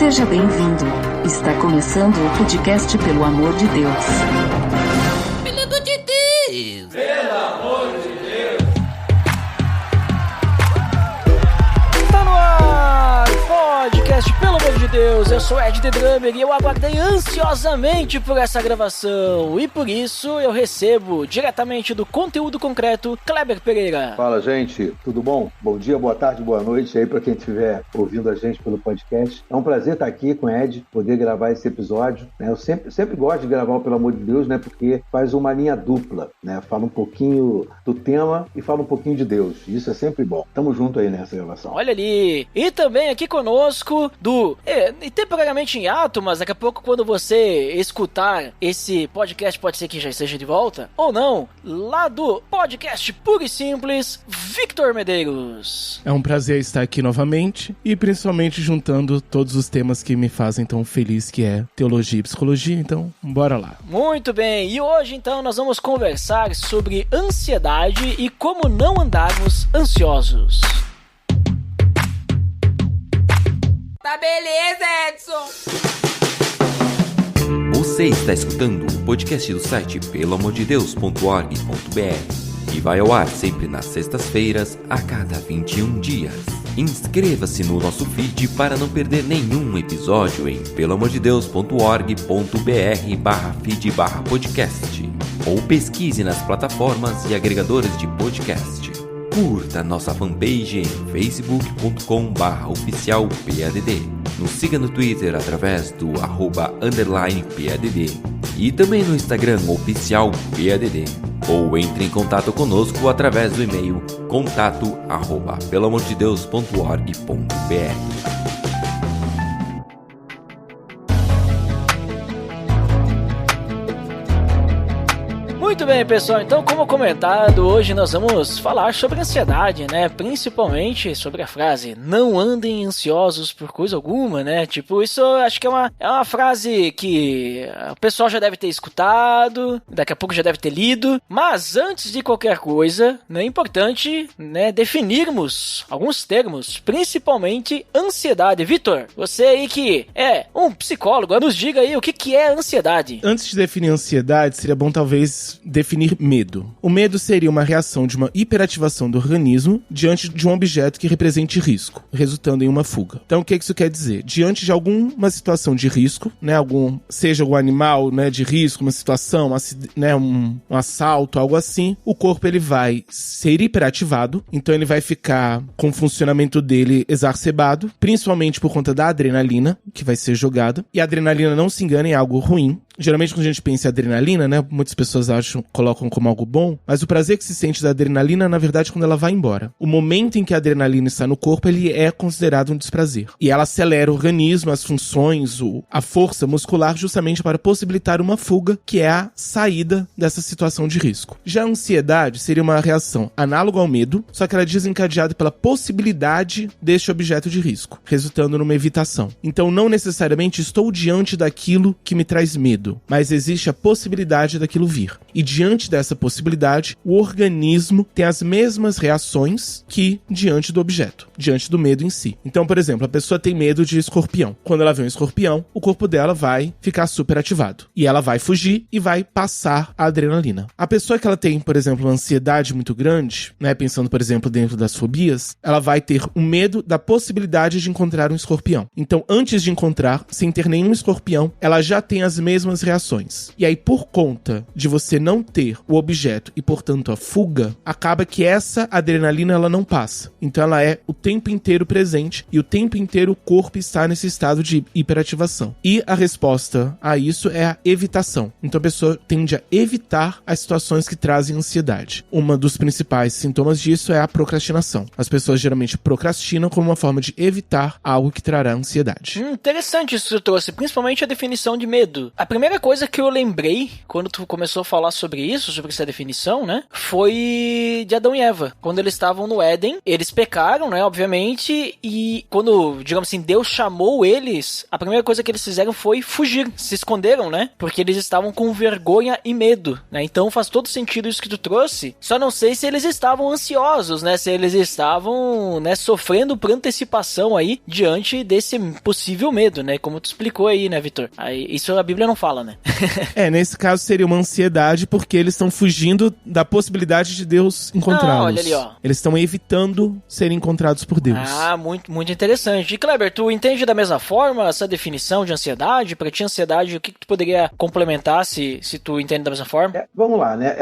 Seja bem-vindo. Está começando o podcast Pelo Amor de Deus. Pelo amor de Deus! Pelo amor de Deus! Tá no ar! Podcast Pelo Amor de Deus! Eu sou Ed The Drummer e eu aguardei ansiosamente por essa gravação. E por isso eu recebo diretamente do Conteúdo Concreto, Kleber Pereira. Fala, gente, tudo bom? Bom dia, boa tarde, boa noite aí para quem estiver ouvindo a gente pelo podcast. É um prazer estar aqui com o Ed, poder gravar esse episódio, né? Eu sempre gosto de gravar o Pelo Amor de Deus, né? Porque faz uma linha dupla, né? Fala um pouquinho do tema e fala um pouquinho de Deus. Isso é sempre bom. Tamo junto aí nessa gravação. Olha ali! E também aqui conosco temporariamente em ato, mas daqui a pouco quando você escutar esse podcast pode ser que já esteja de volta, ou não, lá do podcast Puro e Simples, Victor Medeiros. É um prazer estar aqui novamente e principalmente juntando todos os temas que me fazem tão feliz, que é teologia e psicologia, então bora lá. Muito bem, e hoje então nós vamos conversar sobre ansiedade e como não andarmos ansiosos. Tá beleza, Edson! Você está escutando o podcast do site peloamordedeus.org.br e vai ao ar sempre nas sextas-feiras, a cada 21 dias. Inscreva-se no nosso feed para não perder nenhum episódio em peloamordedeus.org.br/feed/podcast ou pesquise nas plataformas e agregadores de podcast. Curta nossa fanpage em facebook.com/oficialpadd. Nos siga no Twitter através do @_PADD e também no Instagram oficialpadd. Ou entre em contato conosco através do e-mail contato@peloamordedeus.org.br. Muito bem, pessoal, então como comentado, hoje nós vamos falar sobre ansiedade, né, principalmente sobre a frase, não andem ansiosos por coisa alguma, né, tipo, isso eu acho que é uma frase que o pessoal já deve ter escutado, daqui a pouco já deve ter lido, mas antes de qualquer coisa, né, é importante, né, definirmos alguns termos, principalmente ansiedade. Vitor, você aí que é um psicólogo, nos diga aí o que é ansiedade. Antes de definir ansiedade, seria bom talvez definir medo. O medo seria uma reação de uma hiperativação do organismo diante de um objeto que represente risco, resultando em uma fuga. Então, o que isso quer dizer? Diante de alguma situação de risco, né, seja algum animal, né, de risco, uma situação, né, um assalto, algo assim, o corpo ele vai ser hiperativado, então ele vai ficar com o funcionamento dele exacerbado, principalmente por conta da adrenalina que vai ser jogada. E a adrenalina, não se engane, é algo ruim. Geralmente quando a gente pensa em adrenalina, né, muitas pessoas colocam como algo bom, mas o prazer que se sente da adrenalina, na verdade, quando ela vai embora. O momento em que a adrenalina está no corpo, ele é considerado um desprazer. E ela acelera o organismo, as funções, a força muscular, justamente para possibilitar uma fuga, que é a saída dessa situação de risco. Já a ansiedade seria uma reação análoga ao medo, só que ela é desencadeada pela possibilidade deste objeto de risco, resultando numa evitação. Então, não necessariamente estou diante daquilo que me traz medo, mas existe a possibilidade daquilo vir. E diante dessa possibilidade, o organismo tem as mesmas reações que diante do objeto, diante do medo em si. Então, por exemplo, a pessoa tem medo de escorpião. Quando ela vê um escorpião, o corpo dela vai ficar super ativado. E ela vai fugir e vai passar a adrenalina. A pessoa que ela tem, por exemplo, uma ansiedade muito grande, né, pensando, por exemplo, dentro das fobias, ela vai ter um medo da possibilidade de encontrar um escorpião. Então, antes de encontrar, sem ter nenhum escorpião, ela já tem as mesmas reações. E aí, por conta de você não ter o objeto e, portanto, a fuga, acaba que essa adrenalina ela não passa. Então, ela é o tempo inteiro presente e o tempo inteiro o corpo está nesse estado de hiperativação. E a resposta a isso é a evitação. Então, a pessoa tende a evitar as situações que trazem ansiedade. Um dos principais sintomas disso é a procrastinação. As pessoas geralmente procrastinam como uma forma de evitar algo que trará ansiedade. Interessante isso que você trouxe, principalmente a definição de medo. A primeira primeira coisa que eu lembrei quando tu começou a falar sobre isso, sobre essa definição, né, foi de Adão e Eva. Quando eles estavam no Éden, eles pecaram, né, obviamente, e quando, digamos assim, Deus chamou eles, a primeira coisa que eles fizeram foi fugir, se esconderam, né, porque eles estavam com vergonha e medo, né, então faz todo sentido isso que tu trouxe, só não sei se eles estavam ansiosos, né, se eles estavam, né, sofrendo por antecipação aí, diante desse possível medo, né, como tu explicou aí, né, Vitor? Aí, isso a Bíblia não fala, né? Nesse caso seria uma ansiedade porque eles estão fugindo da possibilidade de Deus encontrá-los. Olha ali, ó. Eles estão evitando serem encontrados por Deus. Muito, muito interessante. E Kleber, tu entende da mesma forma essa definição de ansiedade? Pra ti, ansiedade, o que tu poderia complementar se tu entende da mesma forma? Vamos lá, né?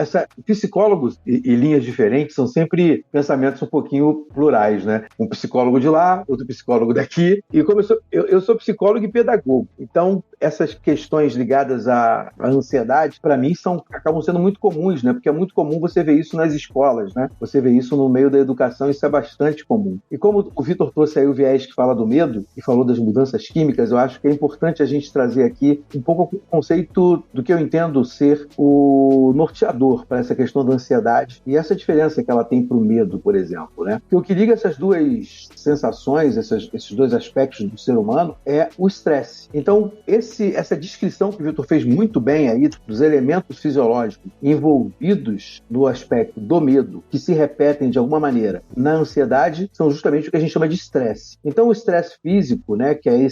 Psicólogos e linhas diferentes são sempre pensamentos um pouquinho plurais, né? Um psicólogo de lá, outro psicólogo daqui. E como eu sou psicólogo e pedagogo, então essas questões ligadas à ansiedade, para mim, acabam sendo muito comuns, né? Porque é muito comum você ver isso nas escolas, né? Você vê isso no meio da educação, isso é bastante comum. E como o Vitor trouxe aí o viés que fala do medo e falou das mudanças químicas, eu acho que é importante a gente trazer aqui um pouco o conceito do que eu entendo ser o norteador para essa questão da ansiedade e essa diferença que ela tem para o medo, por exemplo, né? Porque o que liga essas duas sensações, esses dois aspectos do ser humano é o estresse. Então, essa descrição que o Vitor fez muito bem aí dos elementos fisiológicos envolvidos no aspecto do medo, que se repetem de alguma maneira na ansiedade, são justamente o que a gente chama de estresse. Então, o estresse físico, né, que é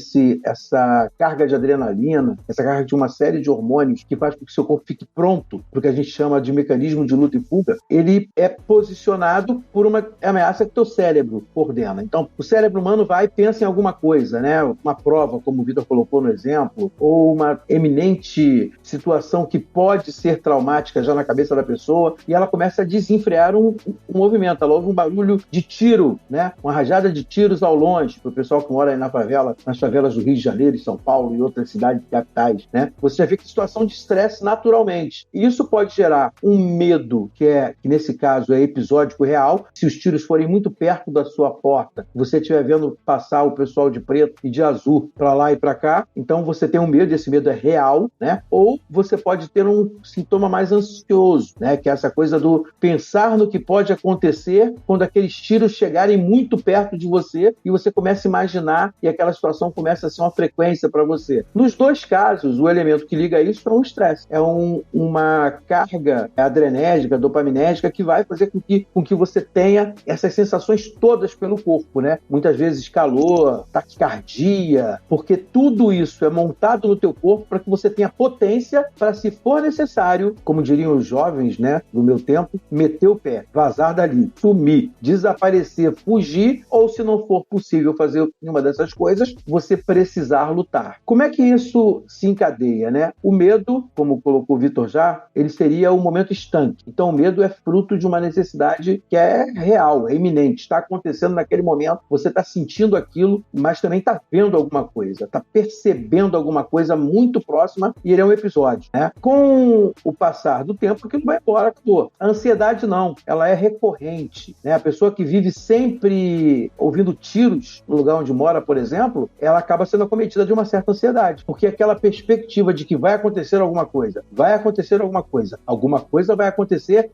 essa carga de adrenalina, essa carga de uma série de hormônios que faz com que o seu corpo fique pronto para o que a gente chama de mecanismo de luta e fuga, ele é posicionado por uma ameaça que o teu cérebro ordena. Então, o cérebro humano vai e pensa em alguma coisa, né? Uma prova, como o Vitor colocou no exemplo, ou uma eminente situação que pode ser traumática já na cabeça da pessoa, e ela começa a desenfrear um movimento. Ela ouve um barulho de tiro, né? Uma rajada de tiros ao longe, para o pessoal que mora aí na favela, nas favelas do Rio de Janeiro, São Paulo e outras cidades capitais, né? Você já vê que situação de estresse naturalmente. E isso pode gerar um medo, que nesse caso é episódico real. Se os tiros forem muito perto da sua porta, você estiver vendo passar o pessoal de preto e de azul para lá e para cá, então você tem um medo, esse medo é real, né? Ou você pode ter um sintoma mais ansioso, né? Que é essa coisa do pensar no que pode acontecer quando aqueles tiros chegarem muito perto de você e você começa a imaginar e aquela situação começa a ser uma frequência para você. Nos dois casos, o elemento que liga isso é um estresse. É uma carga adrenérgica, dopaminérgica, que vai fazer com que você tenha essas sensações todas pelo corpo, né? Muitas vezes calor, taquicardia, porque tudo isso é montado no teu corpo para que você tenha potência para, se for necessário, como diriam os jovens, né, do meu tempo, meter o pé, vazar dali, sumir, desaparecer, fugir, ou se não for possível fazer nenhuma dessas coisas, você precisar lutar. Como é que isso se encadeia, né? O medo, como colocou o Vitor já, ele seria o momento estanque. Então, o medo é fruto de uma necessidade que é real, é iminente, está acontecendo naquele momento, você está sentindo aquilo, mas também está vendo alguma coisa, está percebendo alguma coisa muito próxima e ele é um episódio, né? Com o passar do tempo, aquilo vai embora, acabou. A ansiedade não, ela é recorrente, né? A pessoa que vive sempre ouvindo tiros no lugar onde mora, por exemplo, ela acaba sendo acometida de uma certa ansiedade, porque aquela perspectiva de que vai acontecer alguma coisa vai acontecer,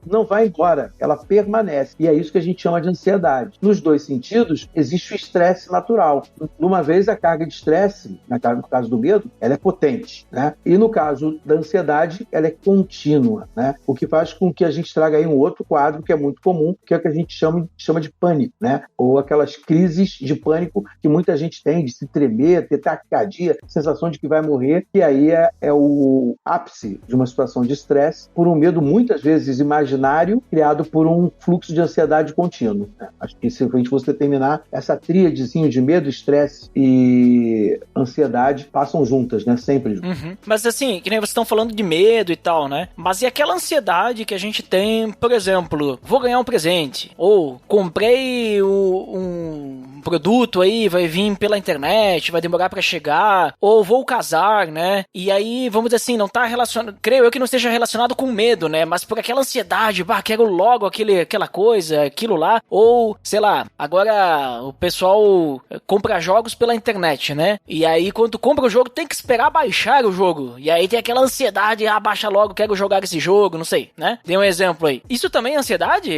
não vai embora, ela permanece. E é isso que a gente chama de ansiedade. Nos dois sentidos, existe o estresse natural. Numa vez, a carga de estresse, no caso do medo, ela é potente, né? E no caso da ansiedade, ela é contínua, né? O que faz com que a gente traga aí um outro quadro que é muito comum, que é o que a gente chama de pânico, né? Ou aquelas crises de pânico que muita gente tem, de se tremer, ter taquicardia, sensação de que vai morrer, que aí é o ápice de uma situação de estresse por um medo muitas vezes imaginário, criado por um fluxo de ansiedade contínuo, né? Acho que se a gente fosse determinar, essa tríadezinha de medo, estresse e ansiedade passam juntas, né? Sempre juntas. Uhum. Mas assim, que nem vocês estão falando de medo e tal, né? Mas e aquela ansiedade que a gente tem, por exemplo, vou ganhar um presente, ou comprei um produto aí vai vir pela internet, vai demorar pra chegar, ou vou casar, né? E aí, vamos dizer assim, não tá relacionado, creio eu que não esteja relacionado com medo, né? Mas por aquela ansiedade, quero logo aquela coisa, aquilo lá, ou, sei lá, agora o pessoal compra jogos pela internet, né? E aí, quando tu compra o jogo, tem que esperar baixar o jogo. E aí tem aquela ansiedade, baixa logo, quero jogar esse jogo, não sei, né? Dê um exemplo aí. Isso também é ansiedade?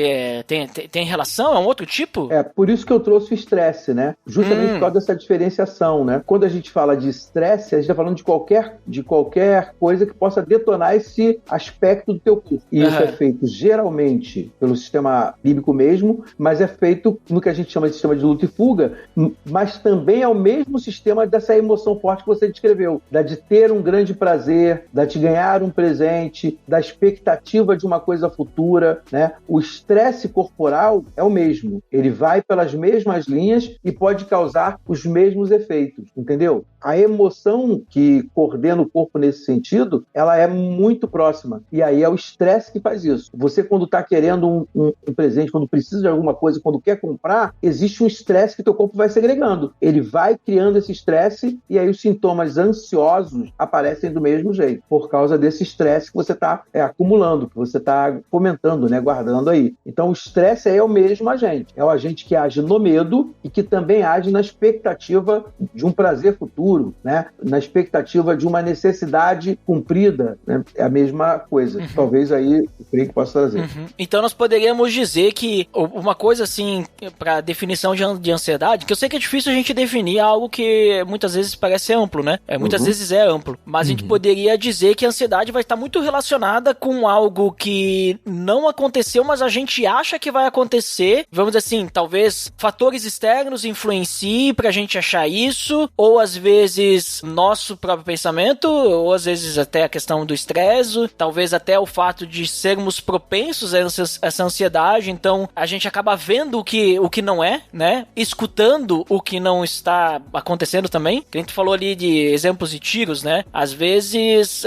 Tem relação? É um outro tipo? Por isso que eu trouxe o estresse, né? Justamente por causa dessa diferenciação, né? Quando a gente fala de estresse, a gente tá falando de qualquer coisa que possa detonar esse aspecto do teu corpo. E isso é feito geralmente pelo sistema límbico mesmo, mas é feito no que a gente chama de sistema de luta e fuga, mas também é o mesmo sistema dessa emoção forte que você descreveu, da de ter um grande prazer, da de ganhar um presente, da expectativa de uma coisa futura, né? O estresse corporal é o mesmo. Ele vai pelas mesmas linhas e pode causar os mesmos efeitos, entendeu? A emoção que coordena o corpo nesse sentido, ela é muito próxima. E aí é o estresse que faz isso. Você, quando está querendo um presente, quando precisa de alguma coisa, quando quer comprar, existe um estresse que teu corpo vai segregando. Ele vai criando esse estresse e aí os sintomas ansiosos aparecem do mesmo jeito, por causa desse estresse que você está acumulando, que você está fomentando, né, guardando aí. Então o estresse é o mesmo agente. É o agente que age no medo e que também age na expectativa de um prazer futuro, né? Na expectativa de uma necessidade cumprida, né? É a mesma coisa. Talvez aí o Craig possa trazer. Então nós poderíamos dizer que uma coisa assim, para definição de ansiedade, que eu sei que é difícil a gente definir algo que muitas vezes parece amplo, né? Muitas vezes é amplo, mas a gente poderia dizer que a ansiedade vai estar muito relacionada com algo que não aconteceu, mas a gente acha que vai acontecer. Vamos dizer assim, talvez fatores externos influenciem pra gente achar isso, ou às vezes nosso próprio pensamento, ou às vezes até a questão do estresse, talvez até o fato de sermos propensos a essa ansiedade, então a gente acaba vendo o que não é, né? Escutando o que não está acontecendo também. A gente falou ali de exemplos de tiros, né? Às vezes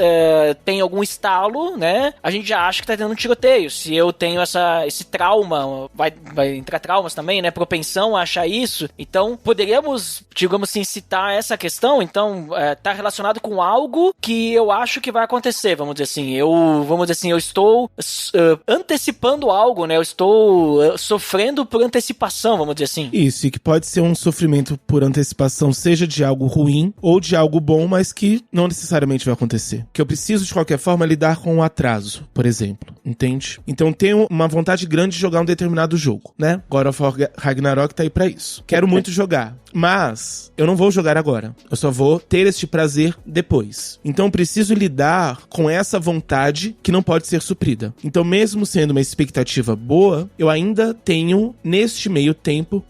tem algum estalo, né? A gente já acha que tá tendo um tiroteio. Se eu tenho esse trauma, vai entrar traumas também, né? Propensão a achar isso. Então, poderíamos, digamos assim, citar essa questão. Então, tá relacionado com algo que eu acho que vai acontecer, vamos dizer assim. Eu estou antecipando algo, né? Eu estou sofrendo por antecipação, vamos dizer assim. Isso, e que pode ser um sofrimento por antecipação, seja de algo ruim ou de algo bom, mas que não necessariamente vai acontecer. Que eu preciso, de qualquer forma, lidar com o atraso, por exemplo. Entende? Então, tenho uma vontade grande de jogar um determinado jogo, né? God of War Ragnarok tá aí pra isso. Quero muito jogar, mas eu não vou jogar agora. Eu só vou ter este prazer depois. Então, preciso lidar com essa vontade que não pode ser suprida. Então, mesmo sendo uma expectativa boa, eu ainda tenho, neste meio tempo,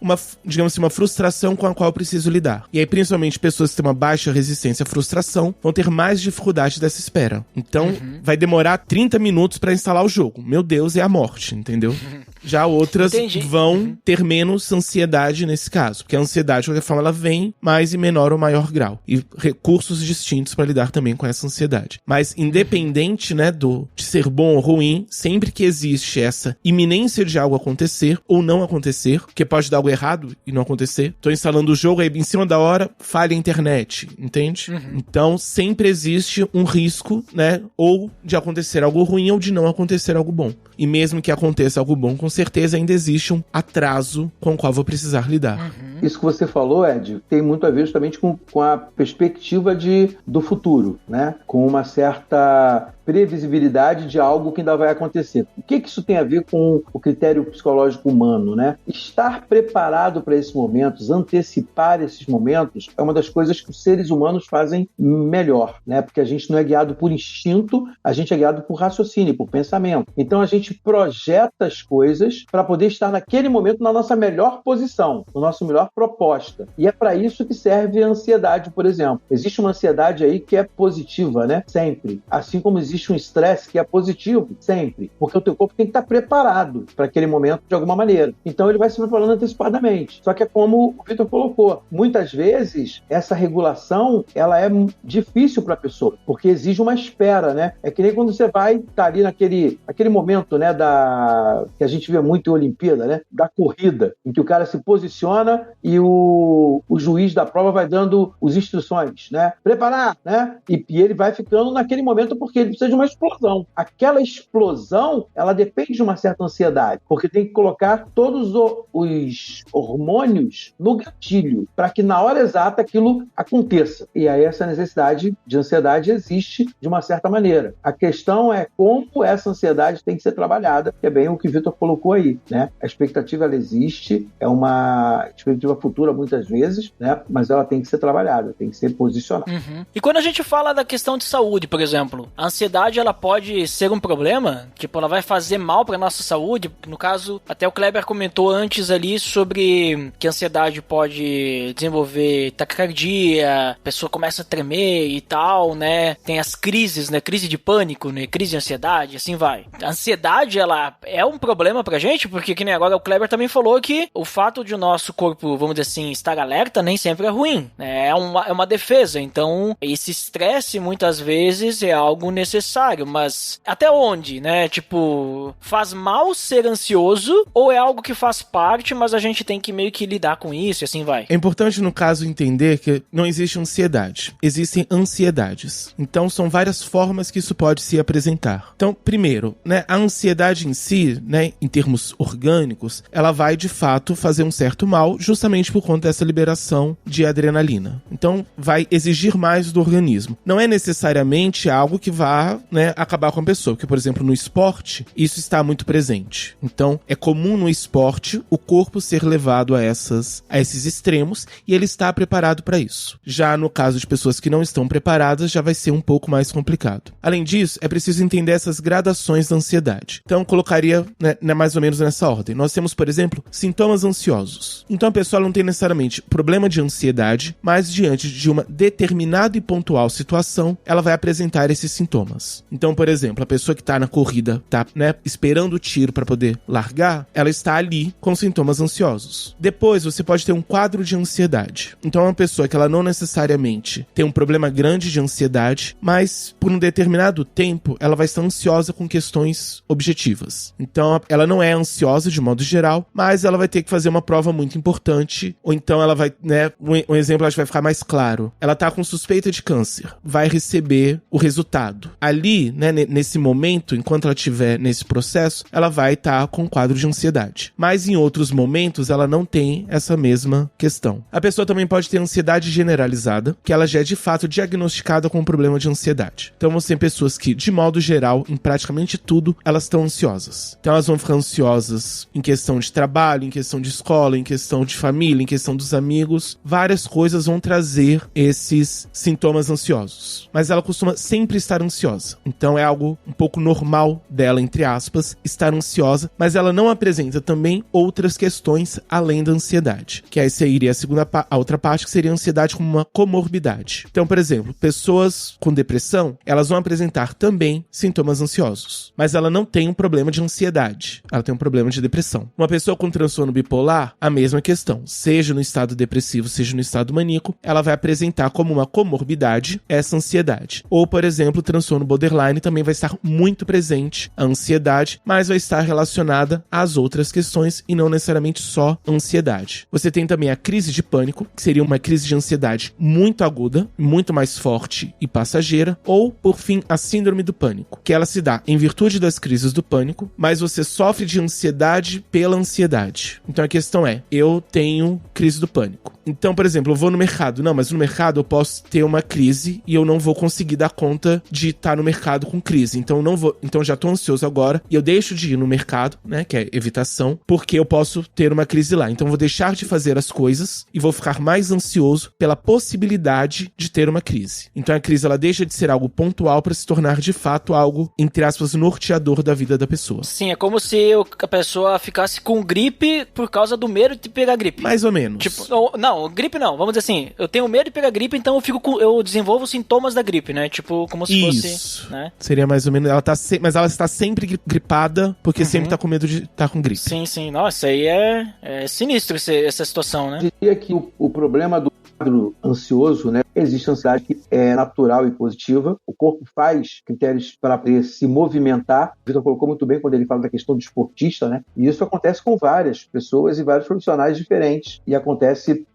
digamos assim, uma frustração com a qual eu preciso lidar. E aí, principalmente, pessoas que têm uma baixa resistência à frustração vão ter mais dificuldade dessa espera. Então, vai demorar 30 minutos pra instalar o jogo. Meu Deus, é a morte, entendeu? Já outras vão ter menos ansiedade nesse caso, porque a ansiedade, de qualquer forma, ela vem mais em menor ou maior grau. E recursos distintos para lidar também com essa ansiedade. Mas independente, né, de ser bom ou ruim, sempre que existe essa iminência de algo acontecer ou não acontecer, porque pode dar algo errado e não acontecer. Tô instalando o jogo, aí em cima da hora, falha a internet, entende? Então, sempre existe um risco, né, ou de acontecer algo ruim ou de não acontecer algo bom. E mesmo que aconteça algo bom, com certeza ainda existe um atraso com o qual vou precisar lidar. Isso que você falou, Ed, tem muito a ver justamente com a perspectiva do futuro, né? Com uma certa previsibilidade de algo que ainda vai acontecer. O que isso tem a ver com o critério psicológico humano, né? Estar preparado para esses momentos, antecipar esses momentos, é uma das coisas que os seres humanos fazem melhor, né? Porque a gente não é guiado por instinto, a gente é guiado por raciocínio, por pensamento. Então a gente projeta as coisas para poder estar naquele momento na nossa melhor posição, na nossa melhor proposta. E é para isso que serve a ansiedade, por exemplo. Existe uma ansiedade aí que é positiva, né? Sempre. Assim como existe um estresse que é positivo, sempre. Porque o teu corpo tem que estar preparado para aquele momento de alguma maneira. Então ele vai se preparando antecipadamente. Só que é como o Vitor colocou. Muitas vezes, essa regulação, ela é difícil para a pessoa, porque exige uma espera, né? É que nem quando você vai estar ali aquele momento, né, que a gente vê muito em Olimpíada, né, da corrida, em que o cara se posiciona e o juiz da prova vai dando as instruções, né, preparar, né, e ele vai ficando naquele momento porque ele precisa de uma explosão. Aquela explosão, ela depende de uma certa ansiedade, porque tem que colocar todos os hormônios no gatilho, para que na hora exata aquilo aconteça. E aí essa necessidade de ansiedade existe de uma certa maneira. A questão é como essa ansiedade tem que ser trabalhada, que é bem o que o Vitor colocou aí, né? A expectativa, ela existe, é uma expectativa futura muitas vezes, né? Mas ela tem que ser trabalhada, tem que ser posicionada. Uhum. E quando a gente fala da questão de saúde, por exemplo, a ansiedade, ela pode ser um problema? Tipo, ela vai fazer mal para nossa saúde? No caso, até o Kleber comentou antes ali sobre que a ansiedade pode desenvolver taquicardia, a pessoa começa a tremer e tal, né? Tem as crises, né? Crise de pânico, né? Crise de ansiedade, assim vai. A ansiedade, ela é um problema pra gente, porque que nem agora o Kleber também falou que o fato de o nosso corpo, vamos dizer assim, estar alerta nem sempre é ruim, né? É uma defesa, então esse estresse muitas vezes é algo necessário, mas até onde, né? Tipo, faz mal ser ansioso ou é algo que faz parte, mas a gente tem que meio que lidar com isso e assim vai? É importante, no caso, entender que não existe ansiedade. Existem ansiedades. Então, são várias formas que isso pode se apresentar. Então, primeiro, né, a ansiedade em si, né, em termos orgânicos, ela vai, de fato, fazer um certo mal justamente por conta dessa liberação de adrenalina. Então, vai exigir mais do organismo. Não é necessariamente algo que vá, né, acabar com a pessoa, porque, por exemplo, no esporte, isso está muito presente. Então, é comum no esporte o corpo ser levado a esses extremos e ele está preparado para isso. Já no caso de pessoas que não estão preparadas, já vai ser um pouco mais complicado. Além disso, é preciso entender essas gradações da ansiedade. Então, eu colocaria, né, mais ou menos nessa ordem. Nós temos, por exemplo, sintomas ansiosos. Então, a pessoa não tem necessariamente problema de ansiedade, mas diante de uma determinada e pontual situação, ela vai apresentar esses sintomas. Então, por exemplo, a pessoa que está na corrida, está, né, esperando o tiro para poder largar, ela está ali com sintomas ansiosos. Depois, você pode ter um quadro de ansiedade. Então, é uma pessoa que ela não necessariamente tem um problema grande de ansiedade, mas por um determinado tempo, ela vai estar ansiosa com questões objetivas. Então, ela não é ansiosa de modo geral, mas ela vai ter que fazer uma prova muito importante, ou então ela vai, né, um exemplo acho que vai ficar mais claro. Ela tá com suspeita de câncer, vai receber o resultado. Ali, né, nesse momento, enquanto ela estiver nesse processo, ela vai estar com um quadro de ansiedade. Mas em outros momentos, ela não tem essa mesma questão. A pessoa também pode ter ansiedade generalizada, que ela já é de fato diagnosticada com um problema de ansiedade. Então você tem pessoas que, de modo geral, em praticamente tudo, elas estão ansiosas. Então elas vão ficar ansiosas em questão de trabalho, em questão de escola, em questão de família, em questão dos amigos. Várias coisas vão trazer esses sintomas ansiosos. Mas ela costuma sempre estar ansiosa. Então é algo um pouco normal dela, entre aspas, estar ansiosa, mas ela não apresenta também outras questões além da ansiedade. Que aí seria a outra parte, que seria a ansiedade como uma comorbidade. Então, por exemplo, pessoas com depressão, elas vão apresentar também sintomas ansiosos, mas ela não tem um problema de ansiedade, ela tem um problema de depressão. Uma pessoa com transtorno bipolar, a mesma questão, seja no estado depressivo, seja no estado maníaco, ela vai apresentar como uma comorbidade essa ansiedade. Ou, por exemplo, o transtorno borderline também vai estar muito presente a ansiedade, mas vai estar relacionada às outras questões e não necessariamente só ansiedade. Você tem também a crise de pânico, que seria uma crise de ansiedade muito aguda, muito mais forte e passageira, ou, por fim, a síndrome do pânico, que ela se dá em virtude das crises do pânico, mas você sofre de ansiedade pela ansiedade. Então a questão é, eu tenho crise do pânico. Então, por exemplo, eu vou no mercado. Não, mas no mercado eu posso ter uma crise e eu não vou conseguir dar conta de estar no mercado com crise. Então, eu não vou. Então, já tô ansioso agora e eu deixo de ir no mercado, né, que é evitação, porque eu posso ter uma crise lá. Então, eu vou deixar de fazer as coisas e vou ficar mais ansioso pela possibilidade de ter uma crise. Então, a crise, ela deixa de ser algo pontual para se tornar, de fato, algo, entre aspas, norteador da vida da pessoa. Sim, é como se a pessoa ficasse com gripe por causa do medo de pegar gripe. Mais ou menos. Tipo, não, gripe não. Vamos dizer assim, eu tenho medo de pegar gripe, então eu desenvolvo sintomas da gripe, né? Tipo, como se fosse, né? Seria mais ou menos, mas ela está sempre gripada, porque sempre tá com medo de estar com gripe. Sim. Nossa, aí é sinistro essa situação, né? Eu diria que o problema do quadro ansioso, né, existe ansiedade que é natural e positiva. O corpo faz critérios para poder se movimentar. O Vitor colocou muito bem quando ele fala da questão do esportista, né? E isso acontece com várias pessoas e vários profissionais diferentes. E acontece,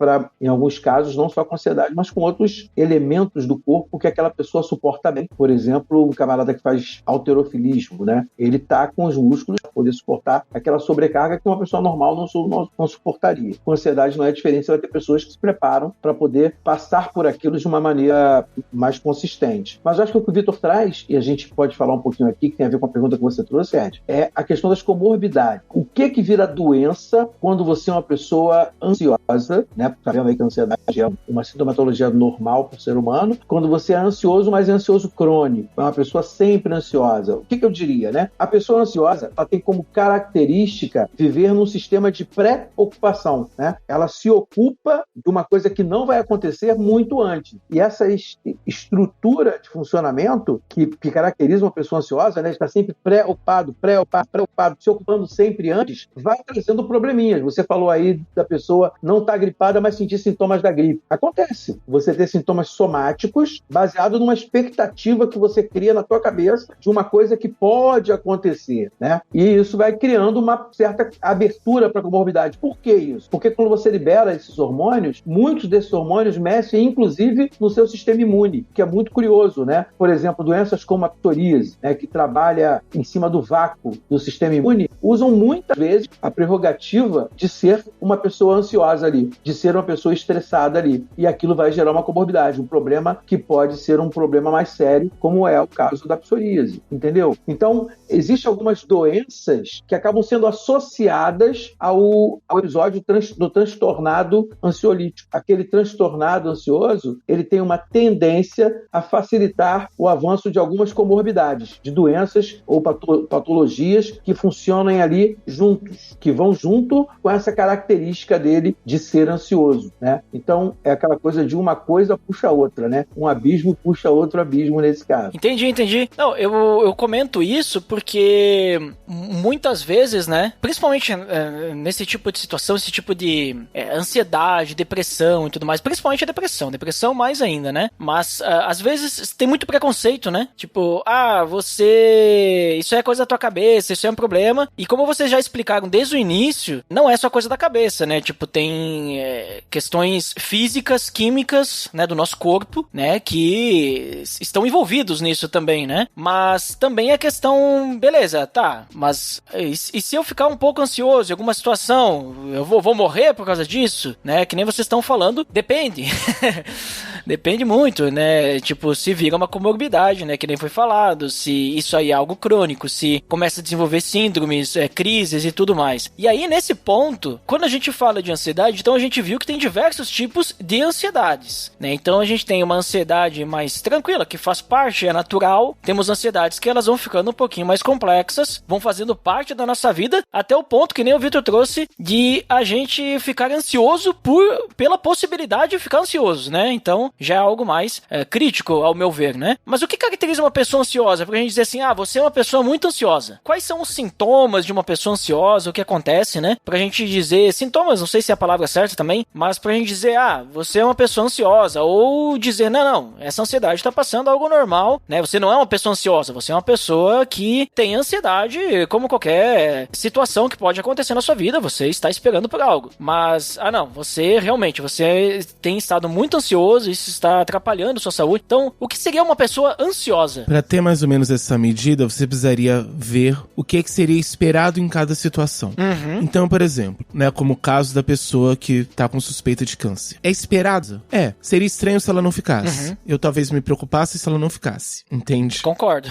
em alguns casos, não só com ansiedade, mas com outros elementos do corpo que aquela pessoa suporta bem. Por exemplo, um camarada que faz halterofilismo, né? Ele está com os músculos para poder suportar aquela sobrecarga que uma pessoa normal não suportaria. Com ansiedade não é diferente, você vai ter pessoas que se preparam para poder passar por aquilo de uma maneira mais consistente. Mas eu acho que o que o Vitor traz, e a gente pode falar um pouquinho aqui, que tem a ver com a pergunta que você trouxe, Ed, é a questão das comorbidades. O que vira doença quando você é uma pessoa ansiosa, né? Tá vendo aí que a ansiedade é uma sintomatologia normal para o ser humano. Quando você é ansioso, mas é ansioso crônico, é uma pessoa sempre ansiosa. O que eu diria, né? A pessoa ansiosa, ela tem como característica viver num sistema de pré-ocupação, né? Ela se ocupa de uma coisa que não vai acontecer muito antes. E essa estrutura de funcionamento que caracteriza uma pessoa ansiosa, né? Está sempre preocupado, se ocupando sempre antes, vai trazendo probleminhas. Você falou aí da pessoa não estar gripada, mas sentir sintomas da gripe. Acontece. Você ter sintomas somáticos baseado numa expectativa que você cria na tua cabeça de uma coisa que pode acontecer, né? E isso vai criando uma certa abertura para a comorbidade. Por que isso? Porque quando você libera esses hormônios, muitos desses hormônios mexem, inclusive, no seu sistema imune, que é muito curioso, né? Por exemplo, doenças como a psoríase, né, que trabalha em cima do vácuo do sistema imune, usam muitas vezes a prerrogativa de ser uma pessoa ansiosa ali, de ser uma pessoa estressada ali. E aquilo vai gerar uma comorbidade, um problema que pode ser um problema mais sério, como é o caso da psoríase, entendeu? Então, existem algumas doenças que acabam sendo associadas ao episódio do transtornado ansiolítico. Aquele transtornado ansioso, ele tem uma tendência a facilitar o avanço de algumas comorbidades, de doenças ou patologias que funcionam ali juntos, que vão junto com essa característica dele de ser ansioso, né? Então, é aquela coisa de uma coisa puxa a outra, né? Um abismo puxa outro abismo nesse caso. Entendi. Não, eu comento isso porque muitas vezes, né? Principalmente nesse tipo de situação, esse tipo de ansiedade, depressão e tudo mais, principalmente a depressão mais ainda, né? Mas às vezes tem muito preconceito, né? Tipo, isso é coisa da tua cabeça, isso é um problema. E como vocês já explicaram desde o início, não é só coisa da cabeça, né? Tipo, tem questões físicas, químicas, né, do nosso corpo, né, que estão envolvidos nisso também, né? Mas também é questão, beleza, tá, mas e se eu ficar um pouco ansioso em alguma situação, eu vou morrer por causa disso, né? Que nem vocês estão falando, depende. Depende muito, né? Tipo, se vira uma comorbidade, né? Que nem foi falado, se isso aí é algo crônico, se começa a desenvolver síndromes, crises e tudo mais. E aí, nesse ponto, quando a gente fala de ansiedade, então a gente viu que tem diversos tipos de ansiedades, né? Então a gente tem uma ansiedade mais tranquila, que faz parte, é natural. Temos ansiedades que elas vão ficando um pouquinho mais complexas, vão fazendo parte da nossa vida, até o ponto que nem o Vitor trouxe, de a gente ficar ansioso pela possibilidade de ficar ansioso, né? Então, já é algo mais crítico, ao meu ver, né? Mas o que caracteriza uma pessoa ansiosa? Pra gente dizer assim, você é uma pessoa muito ansiosa. Quais são os sintomas de uma pessoa ansiosa? O que acontece, né? Pra gente dizer, sintomas, não sei se é a palavra certa também, mas pra gente dizer, você é uma pessoa ansiosa, ou dizer, não, essa ansiedade tá passando algo normal, né? Você não é uma pessoa ansiosa, você é uma pessoa que tem ansiedade, como qualquer situação que pode acontecer na sua vida, você está esperando por algo. Mas, você tem estado muito ansioso, isso está atrapalhando sua saúde. Então, o que seria uma pessoa ansiosa? Para ter mais ou menos essa medida, você precisaria ver o que seria esperado em cada situação. Uhum. Então, por exemplo, né, como o caso da pessoa que tá com suspeita de câncer. É esperado? Seria estranho se ela não ficasse. Uhum. Eu talvez me preocupasse se ela não ficasse. Entende? Concordo.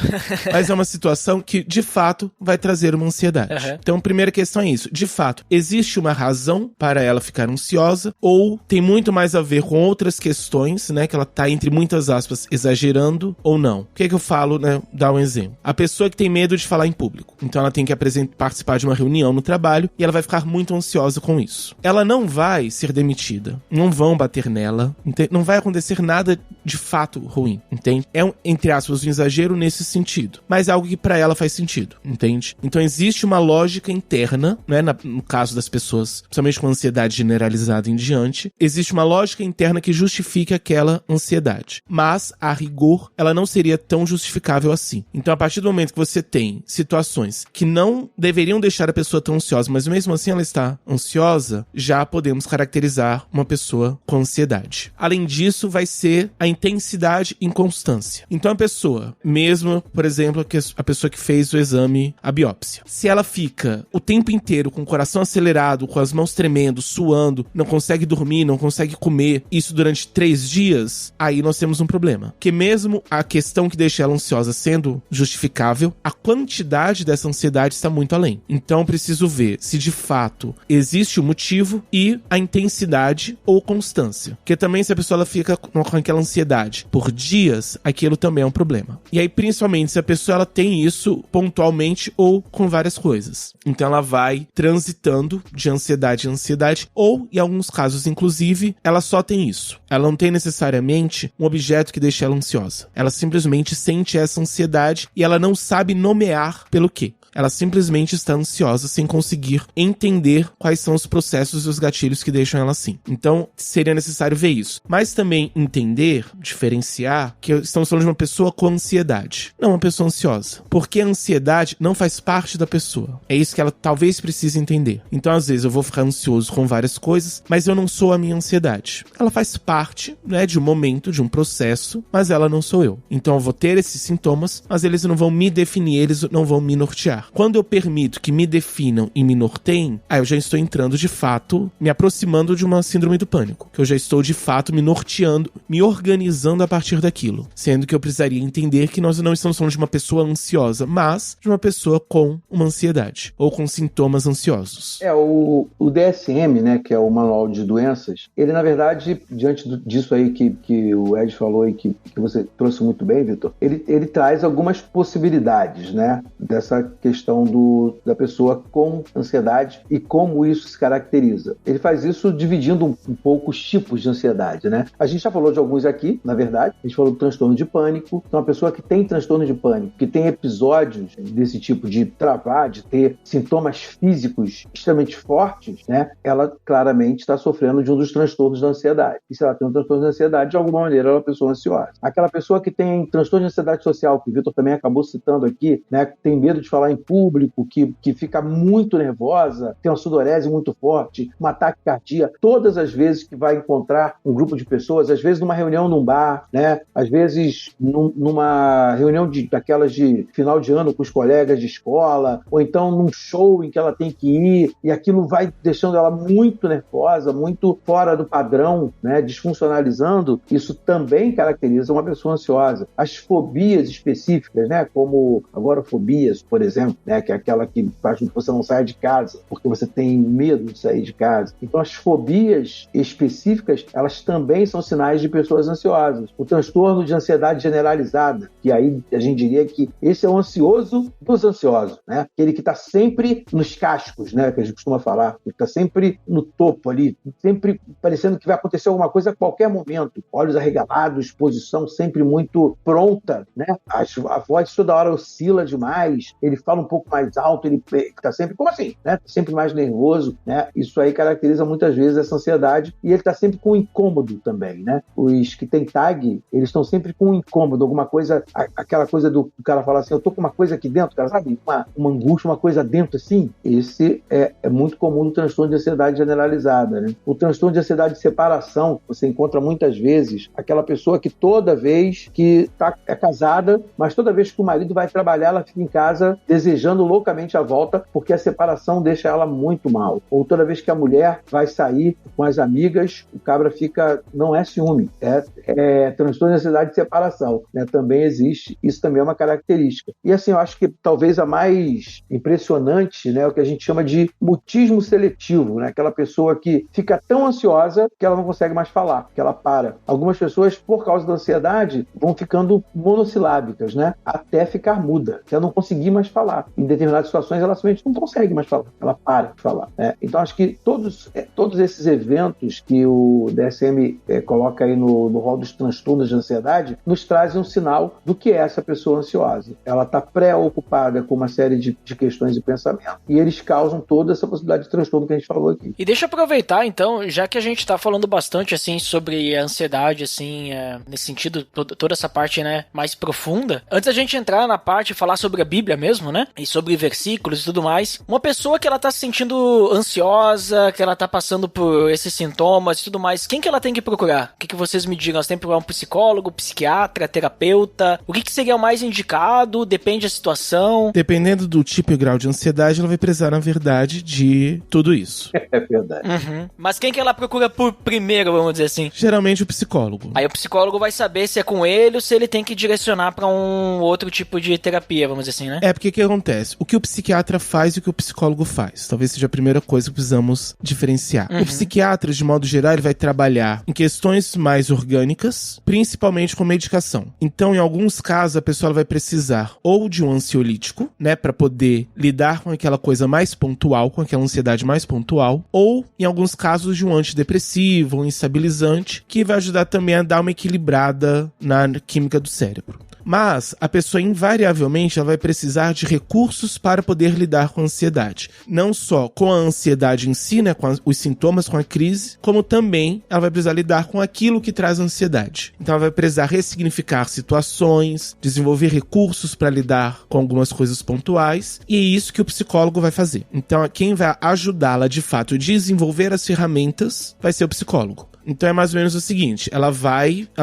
Mas é uma situação que, de fato, vai trazer uma ansiedade. Uhum. Então, a primeira questão é isso. De fato, existe uma razão para ela ficar ansiosa ou tem muito mais a ver com outras questões, né, que ela tá, entre muitas aspas, exagerando ou não. O que eu falo, né, dar um exemplo. A pessoa que tem medo de falar em público. Então, ela tem que participar de uma reunião no trabalho e ela vai ficar muito ansiosa com isso. Ela não vai ser demitida. Não vão bater nela. Não vai acontecer nada de fato ruim, entende? É, entre aspas, um exagero nesse sentido. Mas é algo que pra ela faz sentido, entende? Então, existe uma lógica interna, né, no caso das pessoas, principalmente com ansiedade generalizada em diante, existe uma lógica interna que justifica aquela ansiedade. Mas, a rigor, ela não seria tão justificável assim. Então, a partir do momento que você tem situações que não deveriam deixar a pessoa tão ansiosa, mas mesmo assim ela está ansiosa, já podemos caracterizar uma pessoa com ansiedade. Além disso, vai ser a intensidade e inconstância. Então, a pessoa, mesmo, por exemplo, a pessoa que fez o exame, a biópsia, se ela fica o tempo inteiro com o coração acelerado, com as mãos tremendo, suando, não consegue dormir, não consegue comer, isso durante 3 dias, aí nós temos um problema. Porque mesmo a questão que deixa ela ansiosa sendo justificável, a quantidade dessa ansiedade está muito além. Então, preciso ver se de fato existe o motivo e a intensidade ou constância. Porque também se a pessoa ela fica com aquela ansiedade por dias, aquilo também é um problema. E aí, principalmente, se a pessoa ela tem isso pontualmente ou com várias coisas. Então, ela vai transitando de ansiedade em ansiedade, ou, em alguns casos, inclusive, ela só tem isso. Ela não tem necessariamente um objeto que deixe ela ansiosa. Ela simplesmente sente essa ansiedade e ela não sabe nomear pelo quê. Ela simplesmente está ansiosa sem conseguir entender quais são os processos e os gatilhos que deixam ela assim. Então, seria necessário ver isso. Mas também entender, diferenciar, que estamos falando de uma pessoa com ansiedade, não uma pessoa ansiosa. Porque a ansiedade não faz parte da pessoa. É isso que ela talvez precise entender. Então, às vezes, eu vou ficar ansioso com várias coisas, mas eu não sou a minha ansiedade. Ela faz parte, né, de um momento, de um processo, mas ela não sou eu. Então, eu vou ter esses sintomas, mas eles não vão me definir, eles não vão me nortear. Quando eu permito que me definam e me norteiem, aí eu já estou entrando de fato, me aproximando de uma síndrome do pânico, que eu já estou de fato me norteando, me organizando a partir daquilo, sendo que eu precisaria entender que nós não estamos falando de uma pessoa ansiosa, mas de uma pessoa com uma ansiedade, ou com sintomas ansiosos. O DSM, né, que é o Manual de Doenças, ele na verdade, diante disso aí que o Ed falou e que você trouxe muito bem, Vitor, ele traz algumas possibilidades, né, dessa questão da pessoa com ansiedade e como isso se caracteriza. Ele faz isso dividindo um pouco os tipos de ansiedade, né? A gente já falou de alguns aqui, na verdade. A gente falou do transtorno de pânico. Então, a pessoa que tem transtorno de pânico, que tem episódios desse tipo de travar, de ter sintomas físicos extremamente fortes, né? Ela claramente está sofrendo de um dos transtornos da ansiedade. E se ela tem um transtorno de ansiedade, de alguma maneira, ela é uma pessoa ansiosa. Aquela pessoa que tem transtorno de ansiedade social, que o Vitor também acabou citando aqui, né? Que tem medo de falar em público, que fica muito nervosa, tem uma sudorese muito forte, um ataque cardíaco, todas as vezes que vai encontrar um grupo de pessoas, às vezes numa reunião num bar, né? Às vezes numa reunião daquelas de final de ano com os colegas de escola, ou então num show em que ela tem que ir, e aquilo vai deixando ela muito nervosa, muito fora do padrão, né? Disfuncionalizando, isso também caracteriza uma pessoa ansiosa. As fobias específicas, né? Como agorafobias, por exemplo, né, que é aquela que faz com que você não saia de casa, porque você tem medo de sair de casa. Então, as fobias específicas, elas também são sinais de pessoas ansiosas. O transtorno de ansiedade generalizada, que aí a gente diria que esse é o ansioso dos ansiosos, né? Aquele que está sempre nos cascos, né, que a gente costuma falar, que está sempre no topo ali, sempre parecendo que vai acontecer alguma coisa a qualquer momento. Olhos arregalados, posição sempre muito pronta, né? A voz toda hora oscila demais, ele fala um pouco mais alto, ele está sempre, como assim? Né? Sempre mais nervoso, né? Isso aí caracteriza muitas vezes essa ansiedade, e ele está sempre com incômodo também, né? Os que têm TAG, eles estão sempre com incômodo, alguma coisa, aquela coisa do cara falar assim, eu tô com uma coisa aqui dentro, cara, sabe? Uma angústia, uma coisa dentro assim. Esse é muito comum no transtorno de ansiedade generalizada, né? O transtorno de ansiedade de separação, você encontra muitas vezes aquela pessoa que toda vez que é casada, mas toda vez que o marido vai trabalhar, ela fica em casa desejando loucamente a volta, porque a separação deixa ela muito mal. Ou toda vez que a mulher vai sair com as amigas, o cabra fica, não é ciúme, é transtorno de ansiedade de separação, né? Também existe, isso também é uma característica. E assim, eu acho que talvez a mais impressionante, né, é o que a gente chama de mutismo seletivo, né? Aquela pessoa que fica tão ansiosa que ela não consegue mais falar, que ela para. Algumas pessoas, por causa da ansiedade, vão ficando monossilábicas, né? Até ficar muda, até não conseguir mais falar. falar. Em determinadas situações, ela simplesmente não consegue mais falar. Ela para de falar, né? Então, acho que todos esses eventos que o DSM coloca aí no rol dos transtornos de ansiedade nos trazem um sinal do que é essa pessoa ansiosa. Ela está preocupada com uma série de questões e pensamentos e eles causam toda essa possibilidade de transtorno que a gente falou aqui. E deixa eu aproveitar, então, já que a gente tá falando bastante, assim, sobre a ansiedade, assim, nesse sentido, toda essa parte, né, mais profunda, antes da gente entrar na parte, falar sobre a Bíblia mesmo, né, e sobre versículos e tudo mais, uma pessoa que ela tá se sentindo ansiosa, que ela tá passando por esses sintomas e tudo mais, quem que ela tem que procurar? O que vocês me digam? Ela tem que procurar um psicólogo, psiquiatra, terapeuta? O que seria o mais indicado? Depende da situação? Dependendo do tipo e grau de ansiedade, ela vai precisar, na verdade, de tudo isso. É verdade. Uhum. Mas quem que ela procura por primeiro, vamos dizer assim? Geralmente o psicólogo. Aí o psicólogo vai saber se é com ele ou se ele tem que direcionar pra um outro tipo de terapia, vamos dizer assim, né? É, porque o que acontece? O que o psiquiatra faz e o que o psicólogo faz. Talvez seja a primeira coisa que precisamos diferenciar. Uhum. O psiquiatra, de modo geral, ele vai trabalhar em questões mais orgânicas, principalmente com medicação. Então, em alguns casos, a pessoa vai precisar ou de um ansiolítico, né, pra poder lidar com aquela coisa mais pontual, com aquela ansiedade mais pontual, ou, em alguns casos, de um antidepressivo, um estabilizante, que vai ajudar também a dar uma equilibrada na química do cérebro. Mas a pessoa invariavelmente ela vai precisar de recursos para poder lidar com a ansiedade. Não só com a ansiedade em si, né, com os sintomas, com a crise, como também ela vai precisar lidar com aquilo que traz ansiedade. Então ela vai precisar ressignificar situações, desenvolver recursos para lidar com algumas coisas pontuais, e é isso que o psicólogo vai fazer. Então quem vai ajudá-la de fato a desenvolver as ferramentas vai ser o psicólogo. Então é mais ou menos o seguinte, ela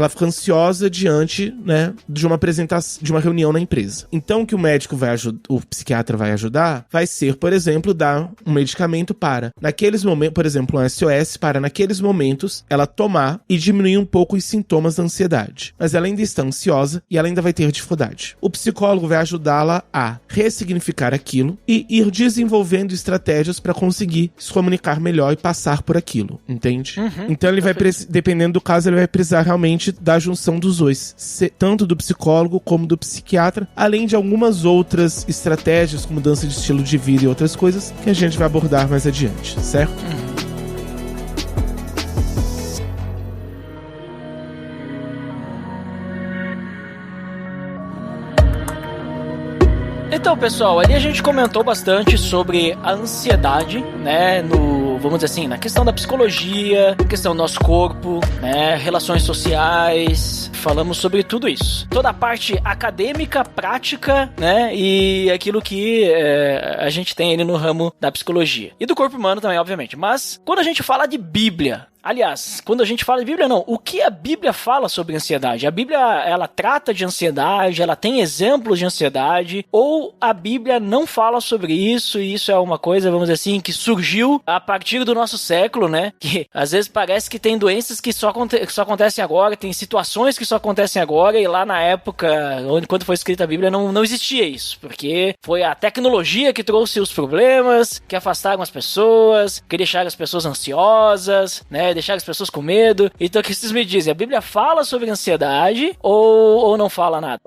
fica ansiosa diante, né, de uma apresentação, de uma reunião na empresa. Então o que o psiquiatra vai ajudar, vai ser, por exemplo, dar um medicamento para, naqueles momentos, por exemplo, um SOS, para naqueles momentos ela tomar e diminuir um pouco os sintomas da ansiedade. Mas ela ainda está ansiosa e ela ainda vai ter dificuldade. O psicólogo vai ajudá-la a ressignificar aquilo e ir desenvolvendo estratégias para conseguir se comunicar melhor e passar por aquilo, entende? Uhum. Então ele vai, dependendo do caso, ele vai precisar realmente da junção dos dois, tanto do psicólogo como do psiquiatra, além de algumas outras estratégias, como mudança de estilo de vida e outras coisas, que a gente vai abordar mais adiante, certo? Então, pessoal, ali a gente comentou bastante sobre a ansiedade, né, vamos dizer assim, na questão da psicologia, na questão do nosso corpo, né, relações sociais, falamos sobre tudo isso. Toda a parte acadêmica, prática, né, e aquilo que a gente tem ali no ramo da psicologia. E do corpo humano também, obviamente. Mas, quando a gente fala de Bíblia, aliás, quando a gente fala de Bíblia, não. O que a Bíblia fala sobre ansiedade? A Bíblia, ela trata de ansiedade, ela tem exemplos de ansiedade, ou a Bíblia não fala sobre isso, e isso é uma coisa, vamos dizer assim, que surgiu a partir do nosso século, né? Que às vezes parece que tem doenças que só acontecem agora, tem situações que só acontecem agora, e lá na época, quando foi escrita a Bíblia, não existia isso, porque foi a tecnologia que trouxe os problemas, que afastaram as pessoas, que deixaram as pessoas ansiosas, né? Deixar as pessoas com medo. Então o que vocês me dizem? A Bíblia fala sobre ansiedade ou não fala nada?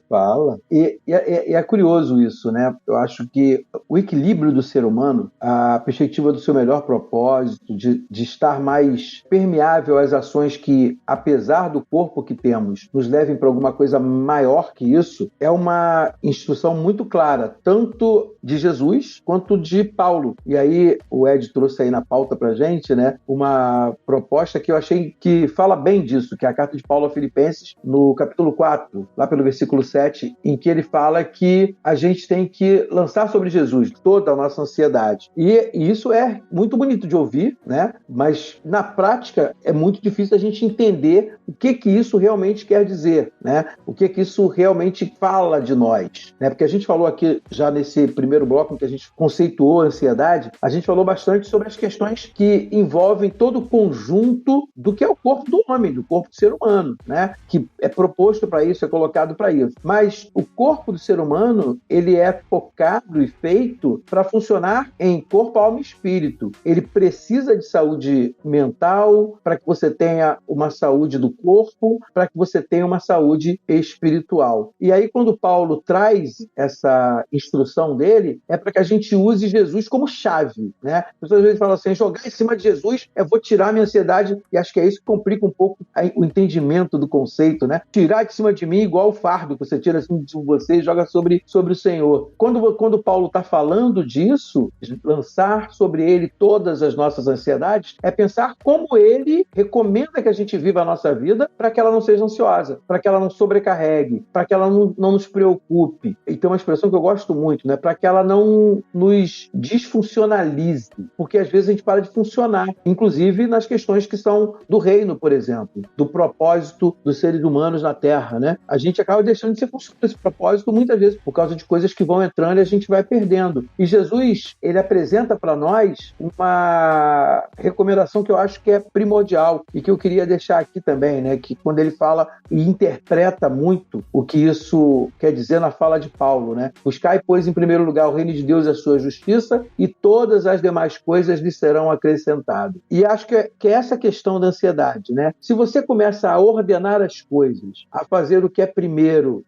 Fala. E é curioso isso, né? Eu acho que o equilíbrio do ser humano, a perspectiva do seu melhor propósito, de estar mais permeável às ações que, apesar do corpo que temos, nos levem para alguma coisa maior que isso, é uma instrução muito clara, tanto de Jesus quanto de Paulo. E aí o Ed trouxe aí na pauta pra gente, né? Uma proposta que eu achei que fala bem disso, que é a carta de Paulo a Filipenses, no capítulo 4, lá pelo versículo 7, em que ele fala que a gente tem que lançar sobre Jesus toda a nossa ansiedade. E isso é muito bonito de ouvir, né? Mas na prática é muito difícil a gente entender o que isso realmente quer dizer, né? O que isso realmente fala de nós, né? Porque a gente falou aqui já nesse primeiro bloco em que a gente conceituou a ansiedade, a gente falou bastante sobre as questões que envolvem envolvem todo o conjunto do que é o corpo do homem, do corpo do ser humano, né? Que é proposto para isso, é colocado para isso. Mas o corpo do ser humano, ele é focado e feito para funcionar em corpo, alma e espírito. Ele precisa de saúde mental para que você tenha uma saúde do corpo, para que você tenha uma saúde espiritual. E aí, quando Paulo traz essa instrução dele, é para que a gente use Jesus como chave, né? As pessoas às vezes falam assim, jogar em cima de Jesus, eu vou tirar a minha ansiedade, e acho que é isso que complica um pouco o entendimento do conceito, né? Tirar de cima de mim igual o fardo que você tira assim de você e joga sobre o Senhor. Quando Paulo está falando disso, lançar sobre ele todas as nossas ansiedades, é pensar como ele recomenda que a gente viva a nossa vida para que ela não seja ansiosa, para que ela não sobrecarregue, para que ela não nos preocupe. E tem uma expressão que eu gosto muito, né? Para que ela não nos disfuncionalize, porque às vezes a gente para de funcionar, inclusive nas questões que são do reino, por exemplo, do propósito dos seres humanos na Terra, né? A gente acaba deixando de ser funcional esse propósito muitas vezes por causa de coisas que vão entrando e a gente vai perdendo. E Jesus, ele apresenta para nós uma recomendação que eu acho que é primordial e que eu queria deixar aqui também, né? Que quando ele fala e interpreta muito o que isso quer dizer na fala de Paulo, né? Buscai, pois, em primeiro lugar o reino de Deus e a sua justiça e todas as demais coisas lhe serão acrescentadas. E acho que é essa questão da ansiedade, né? Se você começa a ordenar as coisas, a fazer o que é primeiro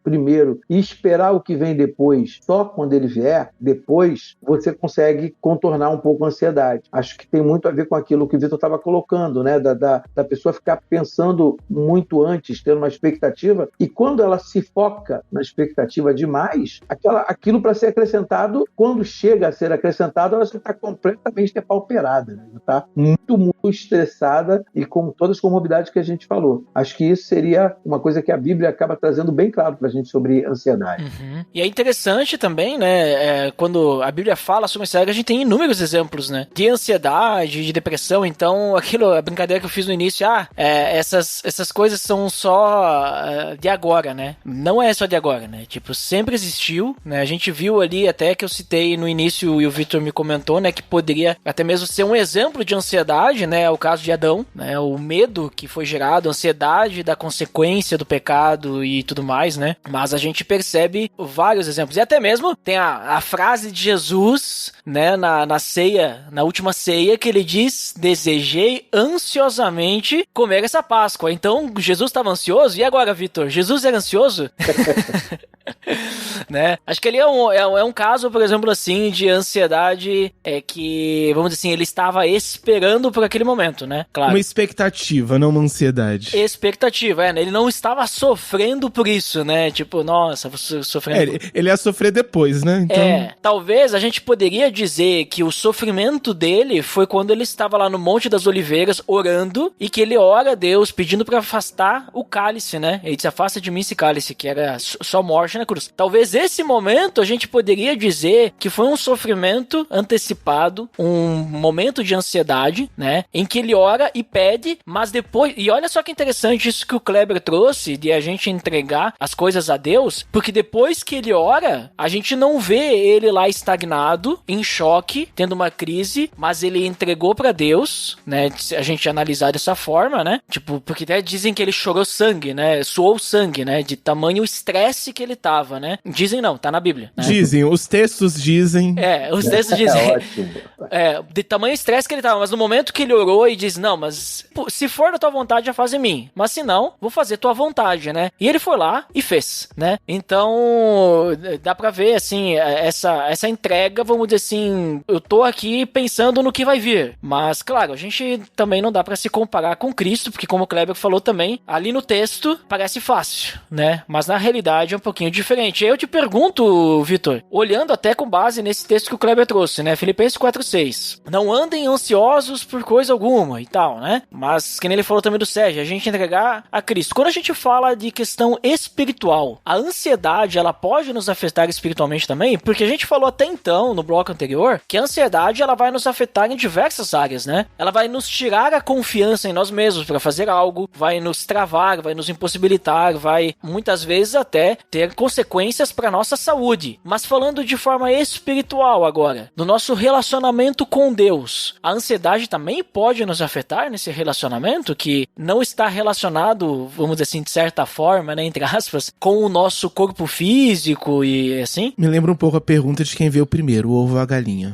e esperar o que vem depois, só quando ele vier, depois você consegue contornar um pouco a ansiedade. Acho que tem muito a ver com aquilo que o Vitor estava colocando, né? Da pessoa ficar pensando muito antes, tendo uma expectativa, e quando ela se foca na expectativa demais, aquilo para ser acrescentado, quando chega a ser acrescentado, ela já está completamente depauperada, né? Está muito estressada e com todas as comorbidades que a gente falou. Acho que isso seria uma coisa que a Bíblia acaba trazendo bem claro para a gente sobre ansiedade. Uhum. E é interessante também, né, quando a Bíblia fala sobre ansiedade, a gente tem inúmeros exemplos, né, de ansiedade, de depressão. Então, a brincadeira que eu fiz no início, essas coisas são só de agora, né? Não é só de agora, né? Tipo, sempre existiu, né? A gente viu ali, até que eu citei no início e o Victor me comentou, né, que poderia até mesmo ser um exemplo de ansiedade, né? O caso de Adão, né? O medo que foi gerado, a ansiedade da consequência do pecado e tudo mais, né? Mas a gente percebe vários exemplos. E até mesmo tem a frase de Jesus, né? Na ceia, na última ceia, que ele diz: desejei ansiosamente comer essa Páscoa. Então, Jesus estava ansioso? E agora, Victor? Jesus era ansioso? Né? Acho que ele é um caso, por exemplo, assim, de ansiedade que, vamos dizer assim, ele estava esperando por aquele momento, né? Claro. Uma expectativa, não uma ansiedade. Expectativa, né? Ele não estava sofrendo por isso, né? Tipo, nossa, você sofrendo. Ele ia sofrer depois, né? Então... talvez a gente poderia dizer que o sofrimento dele foi quando ele estava lá no Monte das Oliveiras orando e que ele ora a Deus pedindo para afastar o cálice, né? Ele disse: afasta de mim esse cálice, que era só morte na cruz. Talvez esse momento a gente poderia dizer que foi um sofrimento antecipado, um momento de ansiedade, né? Em que ele ora e pede, mas depois... E olha só que interessante isso que o Kleber trouxe, de a gente entregar as coisas a Deus, porque depois que ele ora, a gente não vê ele lá estagnado, em choque, tendo uma crise, mas ele entregou pra Deus, né? Se a gente analisar dessa forma, né? Tipo, porque até dizem que ele chorou sangue, né? Suou sangue, né? De tamanho estresse que ele tava, né? Dizem não, tá na Bíblia. Né? Dizem, os textos dizem. Os textos dizem. Ótimo. De tamanho estresse que ele tava, mas no momento que ele orou e diz: não, mas se for da tua vontade, já faz em mim. Mas se não, vou fazer tua vontade, né? E ele foi lá e fez, né? Então, dá pra ver, assim, essa entrega, vamos dizer assim, eu tô aqui pensando no que vai vir. Mas, claro, a gente também não dá pra se comparar com Cristo, porque como o Kleber falou também, ali no texto parece fácil, né? Mas na realidade é um pouquinho diferente. Eu te pergunto, Vitor, olhando até com base nesse texto que o Kleber trouxe, né? Filipenses 4:6. Não andem ansiosos por coisa alguma e tal, né? Mas, que nem ele falou também do Sérgio, a gente entregar a Cristo. Quando a gente fala de questão espiritual, a ansiedade, ela pode nos afetar espiritualmente também? Porque a gente falou até então, no bloco anterior, que a ansiedade, ela vai nos afetar em diversas áreas, né? Ela vai nos tirar a confiança em nós mesmos para fazer algo, vai nos travar, vai nos impossibilitar, vai muitas vezes até ter consequências para nossa saúde. Mas falando de forma espiritual agora, no nosso relacionamento com Deus, a ansiedade também pode nos afetar nesse relacionamento que não está relacionado, vamos dizer assim, de certa forma, né, entre aspas, com o nosso corpo físico e assim? Me lembra um pouco a pergunta de quem veio primeiro, o ovo ou a galinha.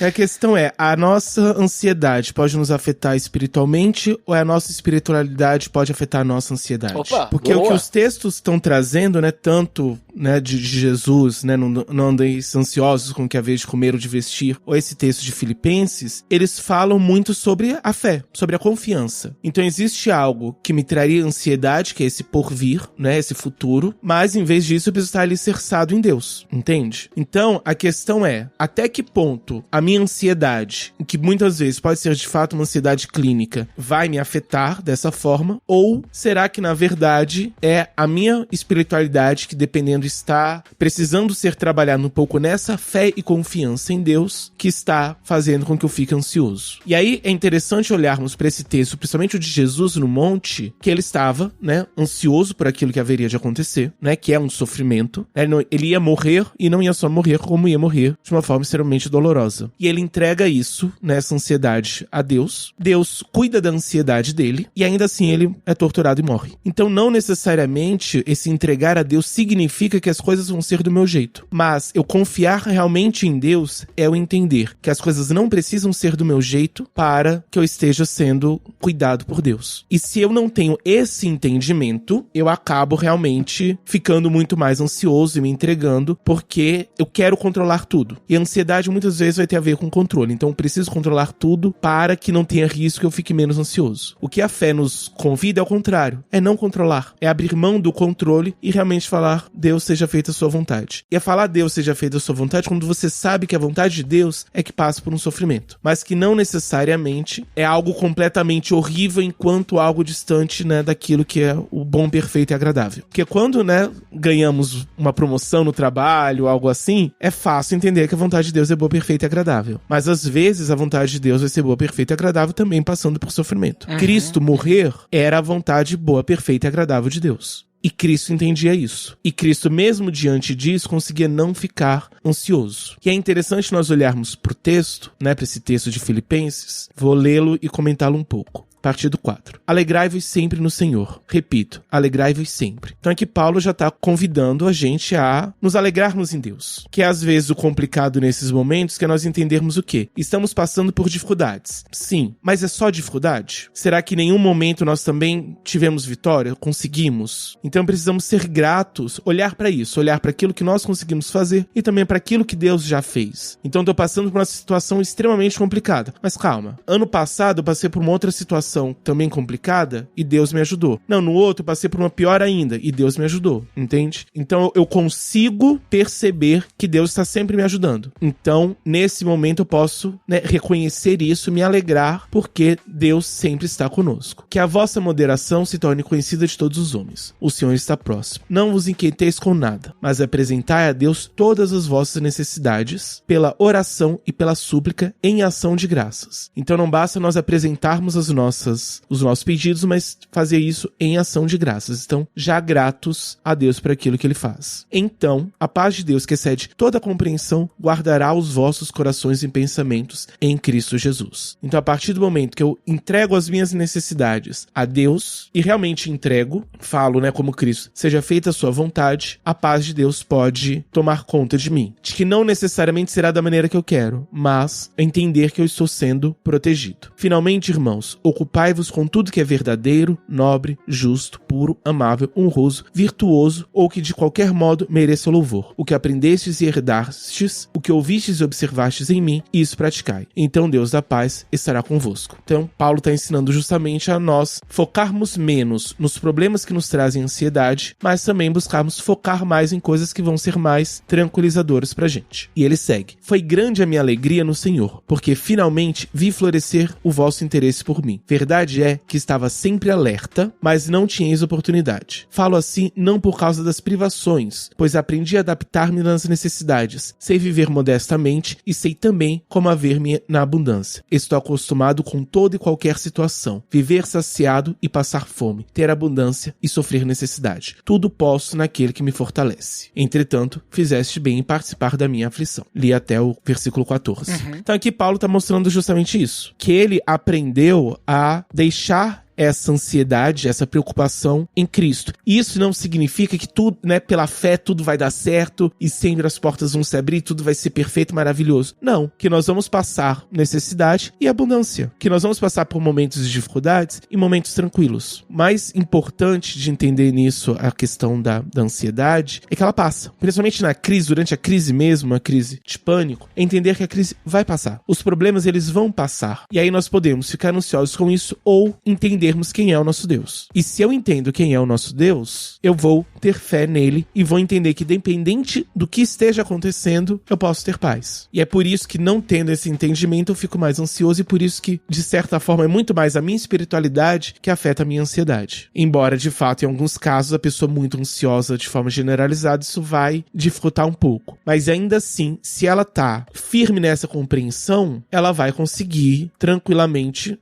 A questão é, a nossa ansiedade pode nos afetar espiritualmente ou a nossa espiritualidade pode afetar a nossa ansiedade? Opa, porque boa. O que os textos estão trazendo, né, tanto, né, de Jesus, né, não andeis ansiosos com o que haveis de comer ou de vestir, ou esse texto de Filipenses, eles falam muito sobre a fé, sobre a confiança. Então existe algo que me traria ansiedade, que é esse porvir, né, esse futuro, mas em vez disso eu preciso estar alicerçado em Deus, entende? Então a questão é, até que ponto a minha ansiedade, que muitas vezes pode ser de fato uma ansiedade clínica, vai me afetar dessa forma, ou será que na verdade é a minha espiritualidade que, dependendo, está precisando ser trabalhada um pouco nessa fé e confiança em Deus, que está fazendo com que eu fique ansioso. E aí é interessante olharmos para esse texto, principalmente o de Jesus no monte, que ele estava, né, ansioso por aquilo que haveria de acontecer, né, que é um sofrimento. Ele ia morrer e não ia só morrer, como ia morrer de uma forma extremamente dolorosa. E ele entrega isso, né, essa ansiedade a Deus. Deus cuida da ansiedade dele e ainda assim ele é torturado e morre. Então não necessariamente esse entregar a Deus significa que as coisas vão ser do meu jeito. Mas eu confiar realmente em Deus é eu entender que as coisas não precisam ser do meu jeito para que eu esteja sendo cuidado por Deus. E se eu não tenho esse entendimento, eu acabo realmente ficando muito mais ansioso e me entregando porque eu quero controlar tudo. E a ansiedade muitas vezes vai ter a ver com controle. Então eu preciso controlar tudo para que não tenha risco e eu fique menos ansioso. O que a fé nos convida é o contrário. É não controlar. É abrir mão do controle e realmente falar, Deus seja feita a sua vontade. E é falar Deus seja feita a sua vontade quando você sabe que a vontade de Deus é que passa por um sofrimento. Mas que não necessariamente é algo completamente horrível enquanto algo distante, né, daquilo que é o bom, perfeito e agradável. Porque quando, né, ganhamos uma promoção no trabalho, algo assim, é fácil entender que a vontade de Deus é boa, perfeita e agradável. Mas às vezes a vontade de Deus vai ser boa, perfeita e agradável também passando por sofrimento. Cristo morrer era a vontade boa, perfeita e agradável de Deus. E Cristo entendia isso. E Cristo, mesmo diante disso, conseguia não ficar ansioso. E é interessante nós olharmos para o texto, né, para esse texto de Filipenses. Vou lê-lo e comentá-lo um pouco. Partido 4. Alegrai-vos sempre no Senhor. Repito, alegrai-vos sempre. Então aqui Paulo já está convidando a gente a nos alegrarmos em Deus. Que é às vezes o complicado nesses momentos, que é nós entendermos o quê? Estamos passando por dificuldades. Sim, mas é só dificuldade? Será que em nenhum momento nós também tivemos vitória? Conseguimos? Então precisamos ser gratos, olhar para isso, olhar para aquilo que nós conseguimos fazer e também para aquilo que Deus já fez. Então estou passando por uma situação extremamente complicada. Mas calma, ano passado eu passei por uma outra situação também complicada e Deus me ajudou. Não, no outro eu passei por uma pior ainda e Deus me ajudou, entende? Então eu consigo perceber que Deus está sempre me ajudando. Então, nesse momento eu posso, né, reconhecer isso, me alegrar, porque Deus sempre está conosco. Que a vossa moderação se torne conhecida de todos os homens. O Senhor está próximo. Não vos inquieteis com nada, mas apresentai a Deus todas as vossas necessidades pela oração e pela súplica em ação de graças. Então não basta nós apresentarmos os nossos pedidos, mas fazer isso em ação de graças. Então, já gratos a Deus por aquilo que Ele faz. Então, a paz de Deus, que excede toda a compreensão, guardará os vossos corações e pensamentos em Cristo Jesus. Então, a partir do momento que eu entrego as minhas necessidades a Deus, e realmente entrego, falo, né, como Cristo, seja feita a sua vontade, a paz de Deus pode tomar conta de mim. De que não necessariamente será da maneira que eu quero, mas entender que eu estou sendo protegido. Finalmente, irmãos, ocupai-vos com tudo que é verdadeiro, nobre, justo, puro, amável, honroso, virtuoso ou que de qualquer modo mereça louvor. O que aprendestes e herdastes, o que ouvistes e observastes em mim, isso praticai. Então Deus da paz estará convosco. Então Paulo está ensinando justamente a nós focarmos menos nos problemas que nos trazem ansiedade, mas também buscarmos focar mais em coisas que vão ser mais tranquilizadoras pra gente. E ele segue. Foi grande a minha alegria no Senhor, porque finalmente vi florescer o vosso interesse por mim. verdade é que estava sempre alerta, mas não tinha oportunidade. Falo assim não por causa das privações, pois aprendi a adaptar-me nas necessidades. Sei viver modestamente e sei também como haver-me na abundância. Estou acostumado com toda e qualquer situação. Viver saciado e passar fome, ter abundância e sofrer necessidade. Tudo posso naquele que me fortalece. Entretanto, fizeste bem em participar da minha aflição. Li até o versículo 14. Então aqui Paulo está mostrando justamente isso. Que ele aprendeu a deixar essa ansiedade, essa preocupação em Cristo. Isso não significa que tudo, pela fé tudo vai dar certo e sempre as portas vão se abrir, tudo vai ser perfeito, maravilhoso. Não, que nós vamos passar necessidade e abundância. Que nós vamos passar por momentos de dificuldades e momentos tranquilos. Mais importante de entender nisso a questão da ansiedade é que ela passa. Principalmente na crise, durante a crise mesmo, a crise de pânico, é entender que a crise vai passar. Os problemas, eles vão passar. E aí nós podemos ficar ansiosos com isso ou entender quem é o nosso Deus. E se eu entendo quem é o nosso Deus, eu vou ter fé nele e vou entender que, independente do que esteja acontecendo, eu posso ter paz. E é por isso que, não tendo esse entendimento, eu fico mais ansioso e por isso que, de certa forma, é muito mais a minha espiritualidade que afeta a minha ansiedade. Embora, de fato, em alguns casos, a pessoa muito ansiosa, de forma generalizada, isso vai dificultar um pouco. Mas ainda assim, se ela tá firme nessa compreensão, ela vai conseguir tranquilamente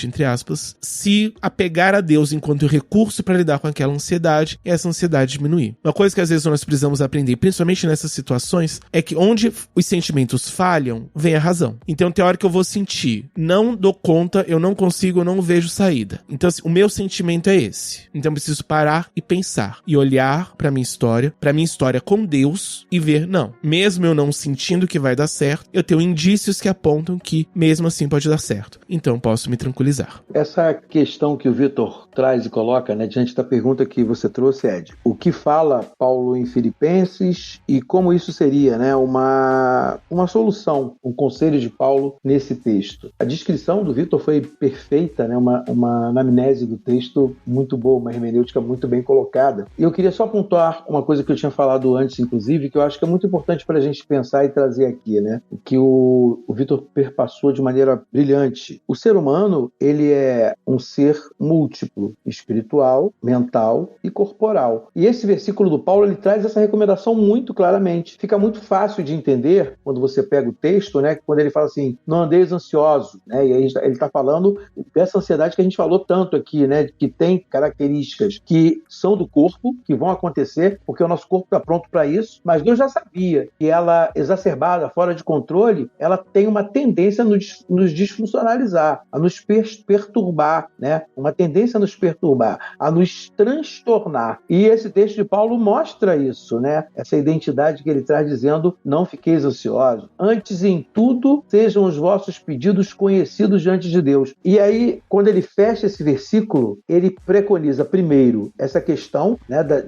entre aspas, se apegar a Deus enquanto recurso para lidar com aquela ansiedade e essa ansiedade diminuir. Uma coisa que às vezes nós precisamos aprender, principalmente nessas situações, é que onde os sentimentos falham, vem a razão. Então tem hora que eu vou sentir, não dou conta, eu não consigo, eu não vejo saída. Então assim, o meu sentimento é esse. Então eu preciso parar e pensar e olhar para minha história com Deus e ver, não, mesmo eu não sentindo que vai dar certo, eu tenho indícios que apontam que mesmo assim pode dar certo. Então eu posso me tranquilizar. Essa questão que o Vitor traz e coloca, diante da pergunta que você trouxe, Ed, o que fala Paulo em Filipenses e como isso seria, uma solução, um conselho de Paulo nesse texto. A descrição do Vitor foi perfeita, uma anamnese do texto muito boa, uma hermenêutica muito bem colocada. E eu queria só pontuar uma coisa que eu tinha falado antes, inclusive, que eu acho que é muito importante para a gente pensar e trazer aqui, que o Vitor perpassou de maneira brilhante. O ser humano, ele é um ser múltiplo, espiritual, mental e corporal. E esse versículo do Paulo, ele traz essa recomendação muito claramente. Fica muito fácil de entender quando você pega o texto, quando ele fala assim, não andeis ansiosos, e aí ele está falando dessa ansiedade que a gente falou tanto aqui, que tem características que são do corpo, que vão acontecer, porque o nosso corpo está pronto para isso, mas Deus já sabia que ela, exacerbada, fora de controle, ela tem uma tendência a nos disfuncionalizar, a nos perturbar, uma tendência a nos perturbar, a nos transtornar. E esse texto de Paulo mostra isso, essa identidade que ele traz dizendo, não fiqueis ansiosos. Antes, em tudo, sejam os vossos pedidos conhecidos diante de Deus. E aí, quando ele fecha esse versículo, ele preconiza, primeiro, essa questão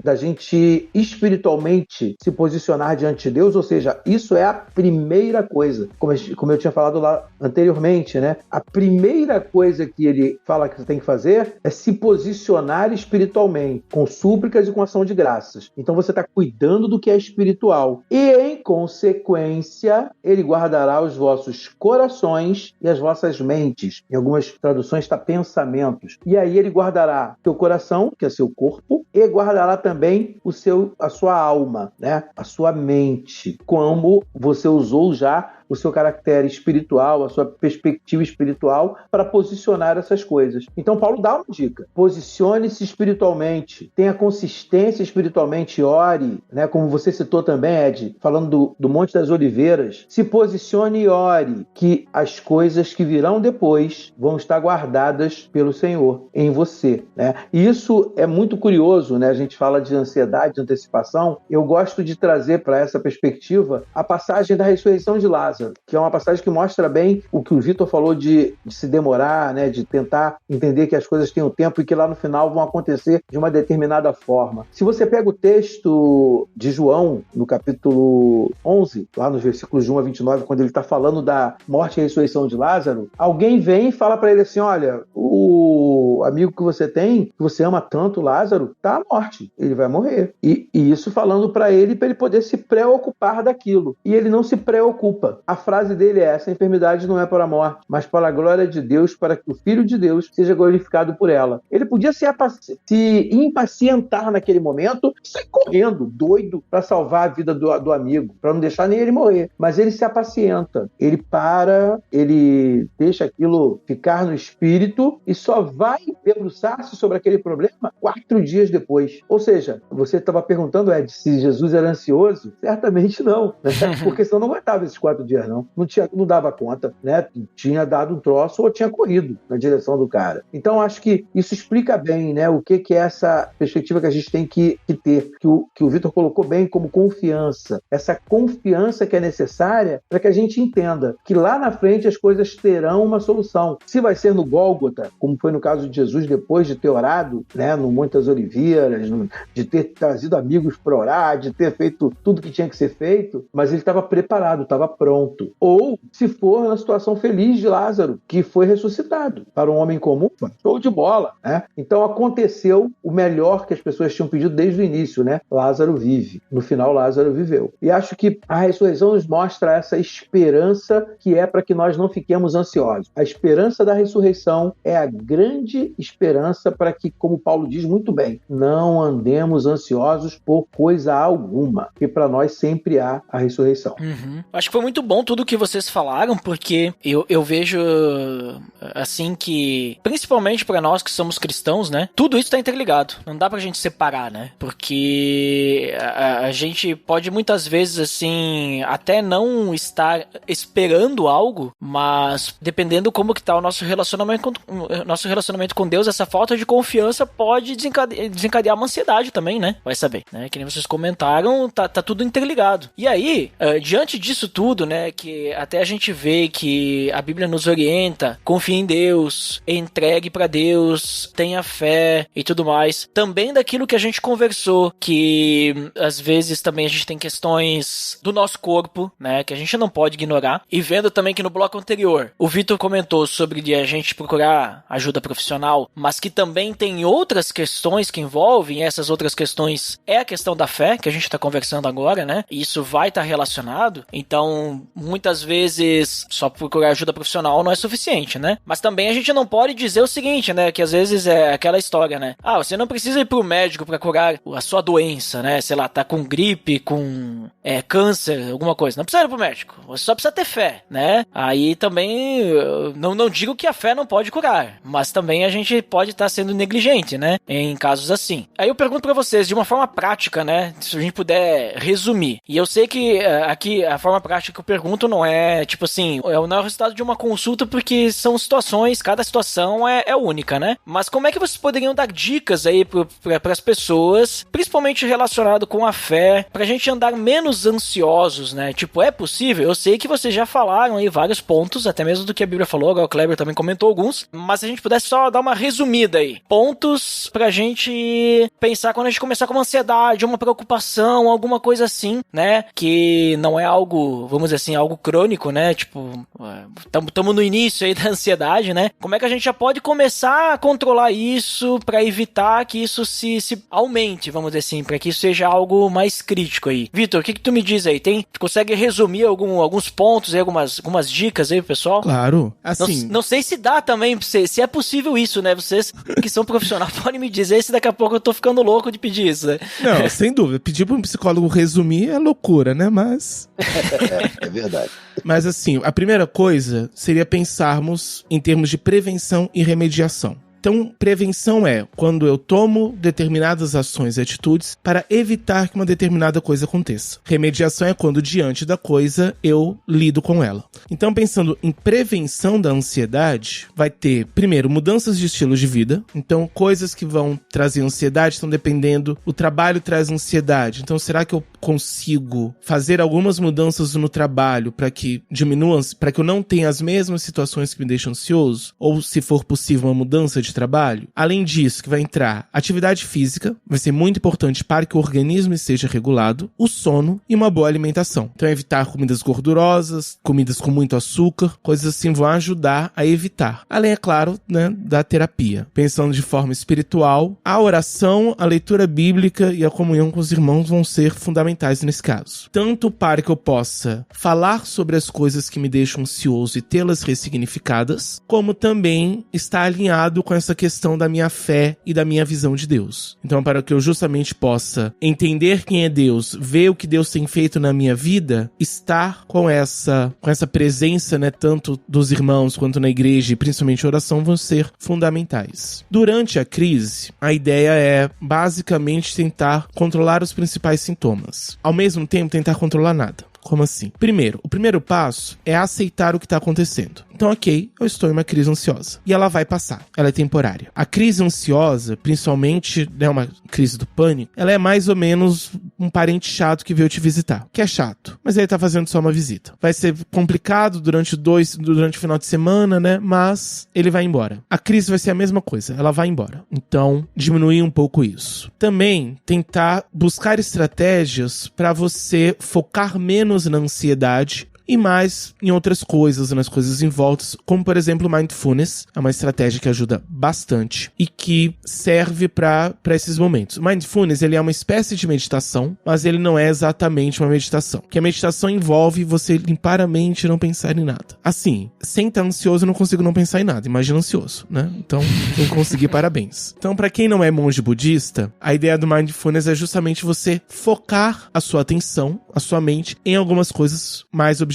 da gente espiritualmente se posicionar diante de Deus, ou seja, isso é a primeira coisa, como eu tinha falado lá anteriormente, a primeira coisa que ele fala que você tem que fazer é se posicionar espiritualmente, com súplicas e com ação de graças. Então você está cuidando do que é espiritual. E, em consequência, ele guardará os vossos corações e as vossas mentes. Em algumas traduções está pensamentos. E aí ele guardará teu coração, que é seu corpo, e guardará também a sua alma, a sua mente, como você usou já o seu caráter espiritual, a sua perspectiva espiritual para posicionar essas coisas. Então Paulo dá uma dica: posicione-se espiritualmente, tenha consistência espiritualmente, ore, como você citou também, Ed, falando do Monte das Oliveiras, se posicione e ore, que as coisas que virão depois vão estar guardadas pelo Senhor em você, E isso é muito curioso, A gente fala de ansiedade, de antecipação. Eu gosto de trazer para essa perspectiva a passagem da ressurreição de Lázaro, que é uma passagem que mostra bem o que o Vitor falou de se demorar, de tentar entender que as coisas têm um tempo e que lá no final vão acontecer de uma determinada forma. Se você pega o texto de João, no capítulo 11, lá nos versículos de 1 a 29, quando ele está falando da morte e ressurreição de Lázaro, alguém vem e fala para ele assim, olha, o amigo que você tem, que você ama tanto, Lázaro, está à morte, ele vai morrer. E isso falando para ele poder se preocupar daquilo. E ele não se preocupa. a frase dele é: essa enfermidade não é para a morte, mas para a glória de Deus, para que o Filho de Deus seja glorificado por ela. Ele podia se impacientar naquele momento, sair correndo, doido, para salvar a vida do amigo, para não deixar nem ele morrer. Mas ele se apacienta, ele para, ele deixa aquilo ficar no espírito e só vai debruçar-se sobre aquele problema 4 dias depois. Ou seja, você estava perguntando, Ed, se Jesus era ansioso? Certamente não, né? Porque senão não aguentava esses 4 dias, não. Não dava conta, né? Tinha dado um troço ou tinha corrido na direção do cara. Então, acho que isso explica bem, né, o que é essa perspectiva que a gente tem que ter, que o Vitor colocou bem como confiança. Essa confiança que é necessária para que a gente entenda que lá na frente as coisas terão uma solução. Se vai ser no Gólgota, como foi no caso de Jesus, depois de ter orado, né, no Monte das Oliveiras, de ter trazido amigos para orar, de ter feito tudo que tinha que ser feito, mas ele estava preparado, estava pronto. Ou se for na situação feliz de Lázaro, que foi ressuscitado. Para um homem comum, show de bola, né? Então aconteceu o melhor que as pessoas tinham pedido desde o início, né? Lázaro vive. No final, Lázaro viveu. E acho que a ressurreição nos mostra essa esperança que é para que nós não fiquemos ansiosos. A esperança da ressurreição é a grande esperança para que, como Paulo diz muito bem, não andemos ansiosos por coisa alguma, porque para nós sempre há a ressurreição. Acho que foi muito bom tudo que vocês falaram, porque eu vejo assim que, principalmente para nós que somos cristãos, né, tudo isso tá interligado, não dá pra gente separar, né, porque a gente pode muitas vezes, assim, até não estar esperando algo, mas dependendo como que tá o nosso relacionamento com Deus, essa falta de confiança pode desencadear uma ansiedade também, né, vai saber, né, que nem vocês comentaram, tá tudo interligado. E aí, diante disso tudo, né, que até a gente vê que a Bíblia nos orienta, confie em Deus, entregue pra Deus, tenha fé e tudo mais. Também daquilo que a gente conversou, que às vezes também a gente tem questões do nosso corpo, né, que a gente não pode ignorar. E vendo também que no bloco anterior, o Vitor comentou sobre a gente procurar ajuda profissional, mas que também tem outras questões que envolvem, essas outras questões é a questão da fé, que a gente tá conversando agora, né, e isso vai estar relacionado. Então, muitas vezes, só procurar ajuda profissional não é suficiente, né, mas também a gente não pode dizer o seguinte, né, que às vezes é aquela história, né, você não precisa ir pro médico pra curar a sua doença, né, sei lá, tá com gripe, com câncer, alguma coisa, não precisa ir pro médico, você só precisa ter fé, né, aí também, não digo que a fé não pode curar, mas também a gente pode estar sendo negligente, né, em casos assim. Aí eu pergunto pra vocês, de uma forma prática, né, se a gente puder resumir, e eu sei que aqui a forma prática que eu pergunto não é, tipo assim, não é o resultado de uma consulta, porque são situações, cada situação é única, né, mas como é que vocês poderiam dar dicas aí para as pessoas, principalmente relacionado com a fé, pra gente andar menos ansiosos, né? Tipo, é possível? Eu sei que vocês já falaram aí vários pontos, até mesmo do que a Bíblia falou, agora o Kleber também comentou alguns, mas se a gente pudesse só dar uma resumida aí, pontos pra gente pensar quando a gente começar com uma ansiedade, uma preocupação, alguma coisa assim, né? Que não é algo, vamos dizer assim, algo crônico, né? Tipo, estamos no início aí da ansiedade, né? Como é que a gente já pode começar a controlar isso pra evitar que isso se aumente, vamos dizer assim, pra que isso seja algo mais crítico aí. Vitor, o que tu me diz aí? Tu consegue resumir alguns pontos aí, algumas dicas aí pro pessoal? Claro, assim... Não sei se dá também, se é possível isso, né? Vocês que são profissionais podem me dizer se daqui a pouco eu tô ficando louco de pedir isso, né? Não, sem dúvida. Pedir pra um psicólogo resumir é loucura, né? Mas... É verdade. Mas assim, a primeira coisa seria pensarmos em termos de prevenção e remediação. Então, prevenção é quando eu tomo determinadas ações e atitudes para evitar que uma determinada coisa aconteça. Remediação é quando, diante da coisa, eu lido com ela. Então, pensando em prevenção da ansiedade, vai ter, primeiro, mudanças de estilo de vida. Então, coisas que vão trazer ansiedade estão dependendo. O trabalho traz ansiedade. Então, será que eu consigo fazer algumas mudanças no trabalho para que diminua, para que eu não tenha as mesmas situações que me deixam ansioso? Ou, se for possível, uma mudança de de trabalho. Além disso, que vai entrar atividade física, vai ser muito importante para que o organismo esteja regulado, o sono e uma boa alimentação. Então, evitar comidas gordurosas, comidas com muito açúcar, coisas assim vão ajudar a evitar. Além, é claro, né, da terapia. Pensando de forma espiritual, a oração, a leitura bíblica e a comunhão com os irmãos vão ser fundamentais nesse caso. Tanto para que eu possa falar sobre as coisas que me deixam ansioso e tê-las ressignificadas, como também estar alinhado com essa questão da minha fé e da minha visão de Deus. Então, para que eu justamente possa entender quem é Deus, ver o que Deus tem feito na minha vida, estar com essa presença, né, tanto dos irmãos quanto na igreja e principalmente a oração, vão ser fundamentais. Durante a crise, a ideia é basicamente tentar controlar os principais sintomas. Ao mesmo tempo, tentar controlar nada. Como assim? Primeiro, o primeiro passo é aceitar o que está acontecendo. Então, ok, eu estou em uma crise ansiosa. E ela vai passar. Ela é temporária. A crise ansiosa, principalmente, né, uma crise do pânico, ela é mais ou menos um parente chato que veio te visitar. Que é chato, mas ele tá fazendo só uma visita. Vai ser complicado durante o final de semana, né? Mas ele vai embora. A crise vai ser a mesma coisa. Ela vai embora. Então, diminuir um pouco isso. Também tentar buscar estratégias para você focar menos na ansiedade e mais em outras coisas, nas coisas em volta, como por exemplo mindfulness, é uma estratégia que ajuda bastante e que serve para esses momentos. O mindfulness, ele é uma espécie de meditação, mas ele não é exatamente uma meditação, porque a meditação envolve você limpar a mente e não pensar em nada. Assim, sem estar ansioso eu não consigo não pensar em nada, imagina ansioso, né? Então, quem conseguir, parabéns. Então, para quem não é monge budista, a ideia do mindfulness é justamente você focar a sua atenção, a sua mente, em algumas coisas mais objetivas.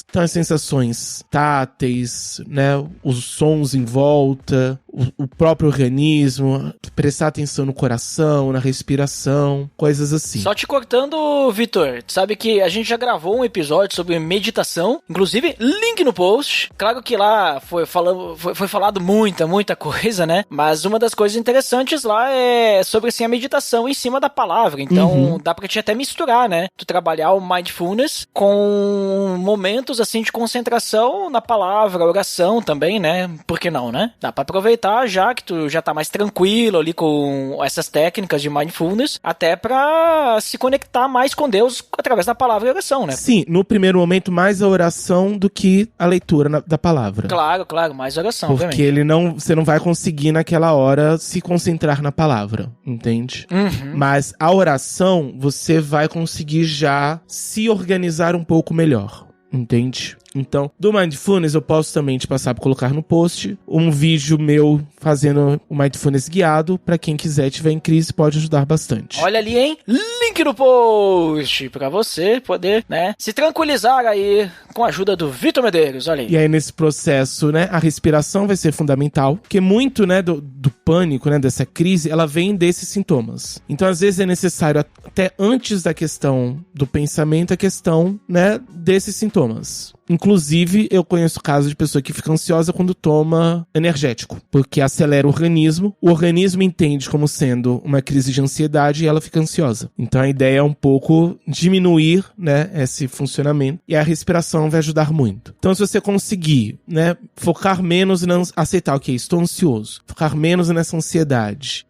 Então, as sensações táteis, né, os sons em volta, o próprio organismo, prestar atenção no coração, na respiração, coisas assim. Só te cortando, Vitor, sabe que a gente já gravou um episódio sobre meditação, inclusive link no post. Claro que lá foi falado muita coisa, né? Mas uma das coisas interessantes lá é sobre assim, a meditação em cima da palavra. Então dá pra te até misturar, né? Tu trabalhar o mindfulness com momentos assim de concentração na palavra, oração também, né? Por que não, né? Dá pra aproveitar já que tu já tá mais tranquilo ali com essas técnicas de mindfulness, até pra se conectar mais com Deus através da palavra e oração, né? Sim, no primeiro momento mais a oração do que a leitura da palavra. Claro, mais oração, porque obviamente. Você não vai conseguir naquela hora se concentrar na palavra, entende? Mas a oração, você vai conseguir já se organizar um pouco melhor, entende? Então, do Mindfulness eu posso também te passar para colocar no post um vídeo meu fazendo o Mindfulness guiado, para quem quiser, tiver em crise, pode ajudar bastante. Olha ali, hein? Link no post para você poder, né, se tranquilizar aí com a ajuda do Vitor Medeiros, olha aí. E aí nesse processo, né, a respiração vai ser fundamental, porque muito, né, do pânico, né, dessa crise, ela vem desses sintomas. Então, às vezes é necessário até antes da questão do pensamento, a questão, né, desses sintomas. Inclusive, eu conheço casos de pessoa que fica ansiosa quando toma energético, porque acelera o organismo entende como sendo uma crise de ansiedade e ela fica ansiosa. Então a ideia é um pouco diminuir, né, esse funcionamento, e a respiração vai ajudar muito. Então, se você conseguir, né, focar menos aceitar, ok, estou ansioso, focar menos nessa ansiedade,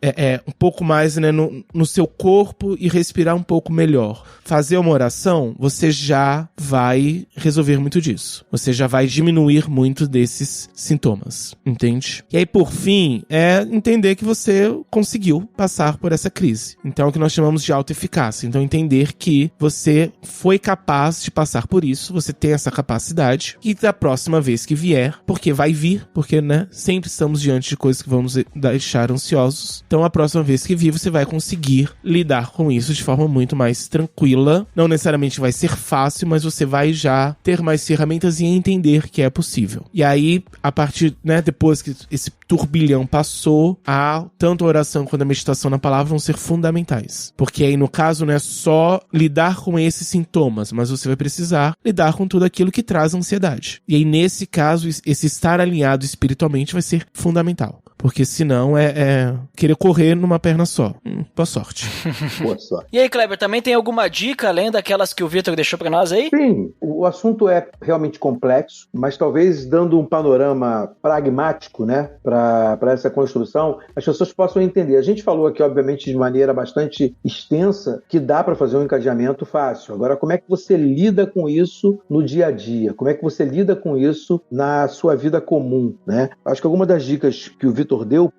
um pouco mais, né, no seu corpo e respirar um pouco melhor, fazer uma oração, você já vai resolver muito disso. Você já vai diminuir muito desses sintomas, entende? E aí, por fim, é entender que você conseguiu passar por essa crise. Então, é o que nós chamamos de autoeficácia. Então, entender que você foi capaz de passar por isso, você tem essa capacidade, e da próxima vez que vier, porque vai vir, porque, né, sempre estamos diante de coisas que vamos deixar ansiosos. Então, a próxima vez que vir, você vai conseguir lidar com isso de forma muito mais tranquila. Não necessariamente vai ser fácil, mas você vai já ter mais ferramentas e entender que é possível. E aí, a partir, né, depois que esse turbilhão passou, tanto a oração quanto a meditação na palavra vão ser fundamentais. Porque aí, no caso, não é só lidar com esses sintomas, mas você vai precisar lidar com tudo aquilo que traz ansiedade. E aí, nesse caso, esse estar alinhado espiritualmente vai ser fundamental. Porque senão é querer correr numa perna só. Boa sorte. Boa sorte. E aí, Kleber, também tem alguma dica além daquelas que o Vitor deixou pra nós aí? Sim, o assunto é realmente complexo, mas talvez dando um panorama pragmático, né, para essa construção, as pessoas possam entender. A gente falou aqui, obviamente, de maneira bastante extensa, que dá para fazer um encadeamento fácil. Agora, como é que você lida com isso no dia a dia? Como é que você lida com isso na sua vida comum, né? Acho que algumas das dicas que o Vitor deu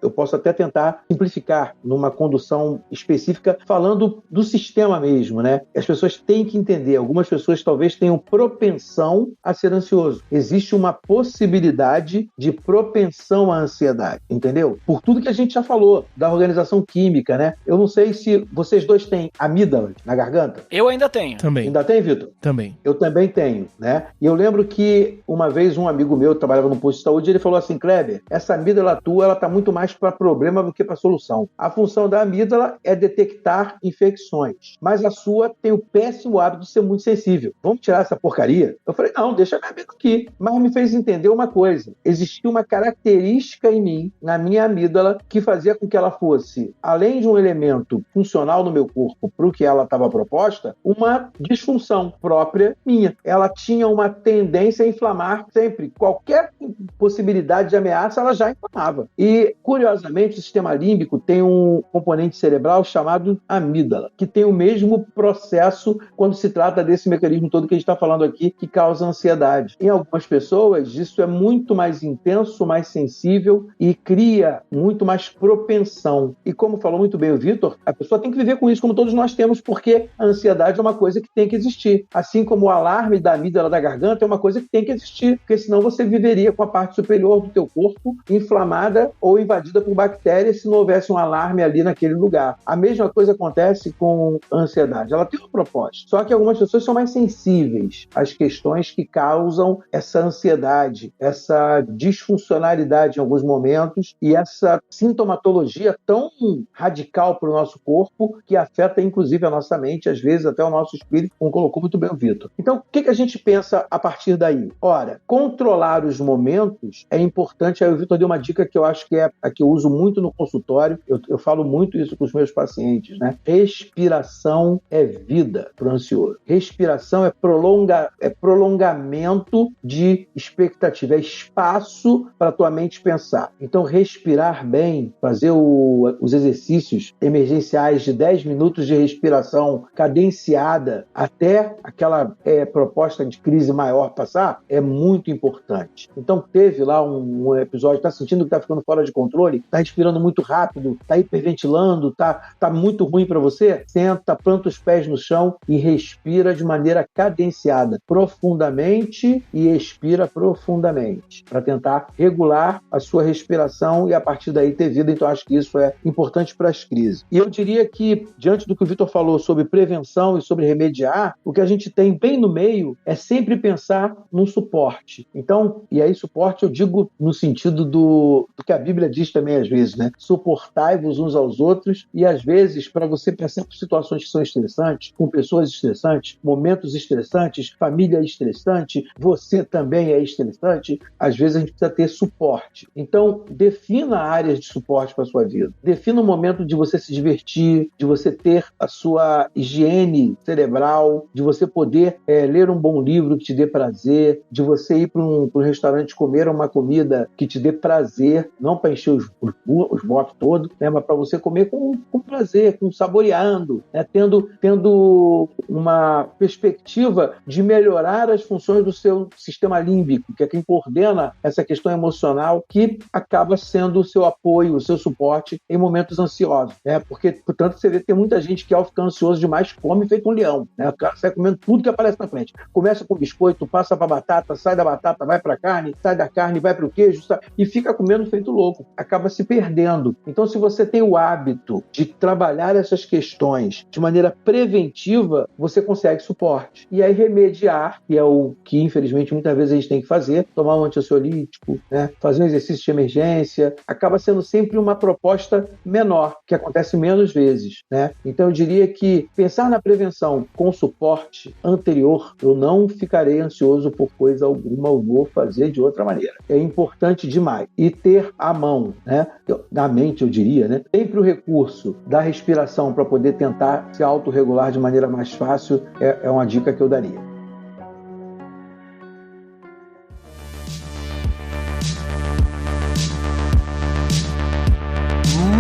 eu posso até tentar simplificar numa condução específica, falando do sistema mesmo, né? As pessoas têm que entender, algumas pessoas talvez tenham propensão a ser ansioso. Existe uma possibilidade de propensão à ansiedade, entendeu? Por tudo que a gente já falou, da organização química, né? Eu não sei se vocês dois têm amígdala na garganta. Eu ainda tenho. Também. Ainda tem, Vitor? Também. Eu também tenho, né? E eu lembro que uma vez um amigo meu trabalhava no posto de saúde, ele falou assim: Kleber, essa amígdala tua, ela tá muito mais para problema do que para solução. A função da amígdala é detectar infecções, mas a sua tem o péssimo hábito de ser muito sensível. Vamos tirar essa porcaria? Eu falei: não, deixa a minha amígdala aqui. Mas me fez entender uma coisa: existia uma característica em mim, na minha amígdala, que fazia com que ela fosse, além de um elemento funcional no meu corpo para o que ela estava proposta, uma disfunção própria minha. Ela tinha uma tendência a inflamar sempre. Qualquer possibilidade de ameaça, ela já inflamava. E, curiosamente, o sistema límbico tem um componente cerebral chamado amígdala, que tem o mesmo processo quando se trata desse mecanismo todo que a gente está falando aqui, que causa ansiedade. Em algumas pessoas, isso é muito mais intenso, mais sensível e cria muito mais propensão. E como falou muito bem o Vitor, a pessoa tem que viver com isso, como todos nós temos, porque a ansiedade é uma coisa que tem que existir. Assim como o alarme da amígdala da garganta é uma coisa que tem que existir, porque senão você viveria com a parte superior do teu corpo inflamada ou invadida por bactérias se não houvesse um alarme ali naquele lugar. A mesma coisa acontece com a ansiedade. Ela tem um propósito. Só que algumas pessoas são mais sensíveis às questões que causam essa ansiedade, essa disfuncionalidade em alguns momentos e essa sintomatologia tão radical para o nosso corpo que afeta inclusive a nossa mente, às vezes até o nosso espírito, como colocou muito bem o Vitor. Então, o que a gente pensa a partir daí? Ora, controlar os momentos é importante. Aí o Vitor deu uma dica que eu acho que é a que eu uso muito no consultório, eu falo muito isso com os meus pacientes, né? Respiração é vida para o ansioso. Respiração é prolongamento de expectativa, é espaço para a tua mente pensar. Então, respirar bem, fazer os exercícios emergenciais de 10 minutos de respiração cadenciada até aquela proposta de crise maior passar, é muito importante. Então, teve lá um episódio, está sentindo que está ficando fora de controle, está respirando muito rápido, está hiperventilando, está muito ruim para você? Senta, planta os pés no chão e respira de maneira cadenciada, profundamente, e expira profundamente, para tentar regular a sua respiração e a partir daí ter vida. Então, acho que isso é importante para as crises. E eu diria que, diante do que o Vitor falou sobre prevenção e sobre remediar, o que a gente tem bem no meio é sempre pensar num suporte. Então, e aí suporte eu digo no sentido do que a Bíblia diz também às vezes, né? Suportai-vos uns aos outros, e às vezes, para você passar por situações que são estressantes, com pessoas estressantes, momentos estressantes, família estressante, você também é estressante, às vezes a gente precisa ter suporte. Então, defina áreas de suporte para a sua vida. Defina um momento de você se divertir, de você ter a sua higiene cerebral, de você poder ler um bom livro que te dê prazer, de você ir para um restaurante comer uma comida que te dê prazer, não para encher os bofs todos, né, mas para você comer com prazer, saboreando, né, tendo uma perspectiva de melhorar as funções do seu sistema límbico, que é quem coordena essa questão emocional, que acaba sendo o seu apoio, o seu suporte em momentos ansiosos, né? Porque, portanto, você vê que tem muita gente que, ao ficar ansioso demais, come feito um leão, né? O cara sai comendo tudo que aparece na frente. Começa com biscoito, passa para batata, sai da batata, vai para carne, sai da carne, vai para o queijo, e fica comendo feito louco. Acaba se perdendo. Então, se você tem o hábito de trabalhar essas questões de maneira preventiva, você consegue suporte. E aí, remediar, que é o que, infelizmente, muitas vezes a gente tem que fazer, tomar um antiansiolítico, né? Fazer um exercício de emergência, acaba sendo sempre uma proposta menor, que acontece menos vezes, né? Então, eu diria que pensar na prevenção com suporte anterior, eu não ficarei ansioso por coisa alguma, eu vou fazer de outra maneira. É importante demais. E ter à mão, né? Na mente, eu diria, né? Sempre o recurso da respiração para poder tentar se autorregular de maneira mais fácil é uma dica que eu daria.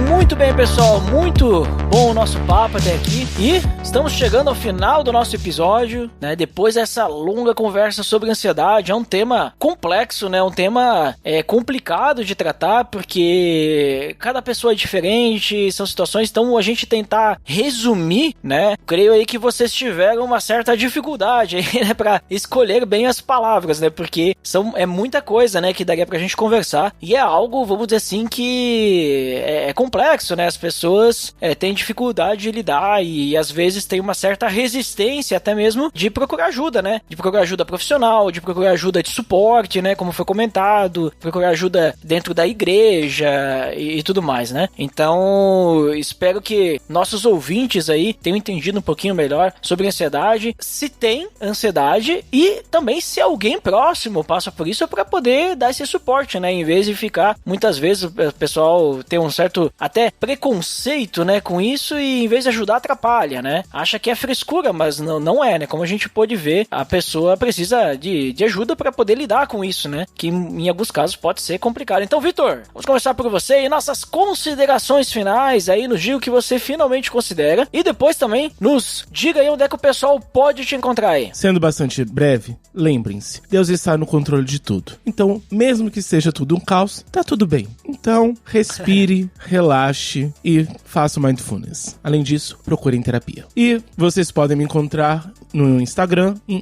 Muito bem, pessoal, muito bom o nosso papo até aqui e estamos chegando ao final do nosso episódio, né? Depois dessa longa conversa sobre ansiedade, é um tema complexo, né? Um tema complicado de tratar porque cada pessoa é diferente, são situações, então a gente tentar resumir, né? Creio aí que vocês tiveram uma certa dificuldade aí, né? Pra escolher bem as palavras, né? Porque é muita coisa, né? Que daria pra gente conversar e é algo, vamos dizer assim, que é complexo, né? As pessoas têm dificuldade de lidar e às vezes tem uma certa resistência até mesmo de procurar ajuda, né? De procurar ajuda profissional, de procurar ajuda de suporte, né? Como foi comentado, procurar ajuda dentro da igreja e tudo mais, né? Então, espero que nossos ouvintes aí tenham entendido um pouquinho melhor sobre ansiedade, se tem ansiedade e também se alguém próximo passa por isso para poder dar esse suporte, né? Em vez de ficar, muitas vezes o pessoal tem um certo até preconceito, né, com isso e em vez de ajudar atrapalha, né? Acha que é frescura, mas não é, né? Como a gente pôde ver, a pessoa precisa de ajuda para poder lidar com isso, né? Que em alguns casos pode ser complicado. Então, Vitor, vamos começar por você e nossas considerações finais aí, nos diga o que você finalmente considera e depois também nos diga aí onde é que o pessoal pode te encontrar aí. Sendo bastante breve, lembrem-se, Deus está no controle de tudo. Então, mesmo que seja tudo um caos, tá tudo bem. Então, respire, relaxe e faça o mindfulness. Além disso, procurem terapia. E vocês podem me encontrar no Instagram em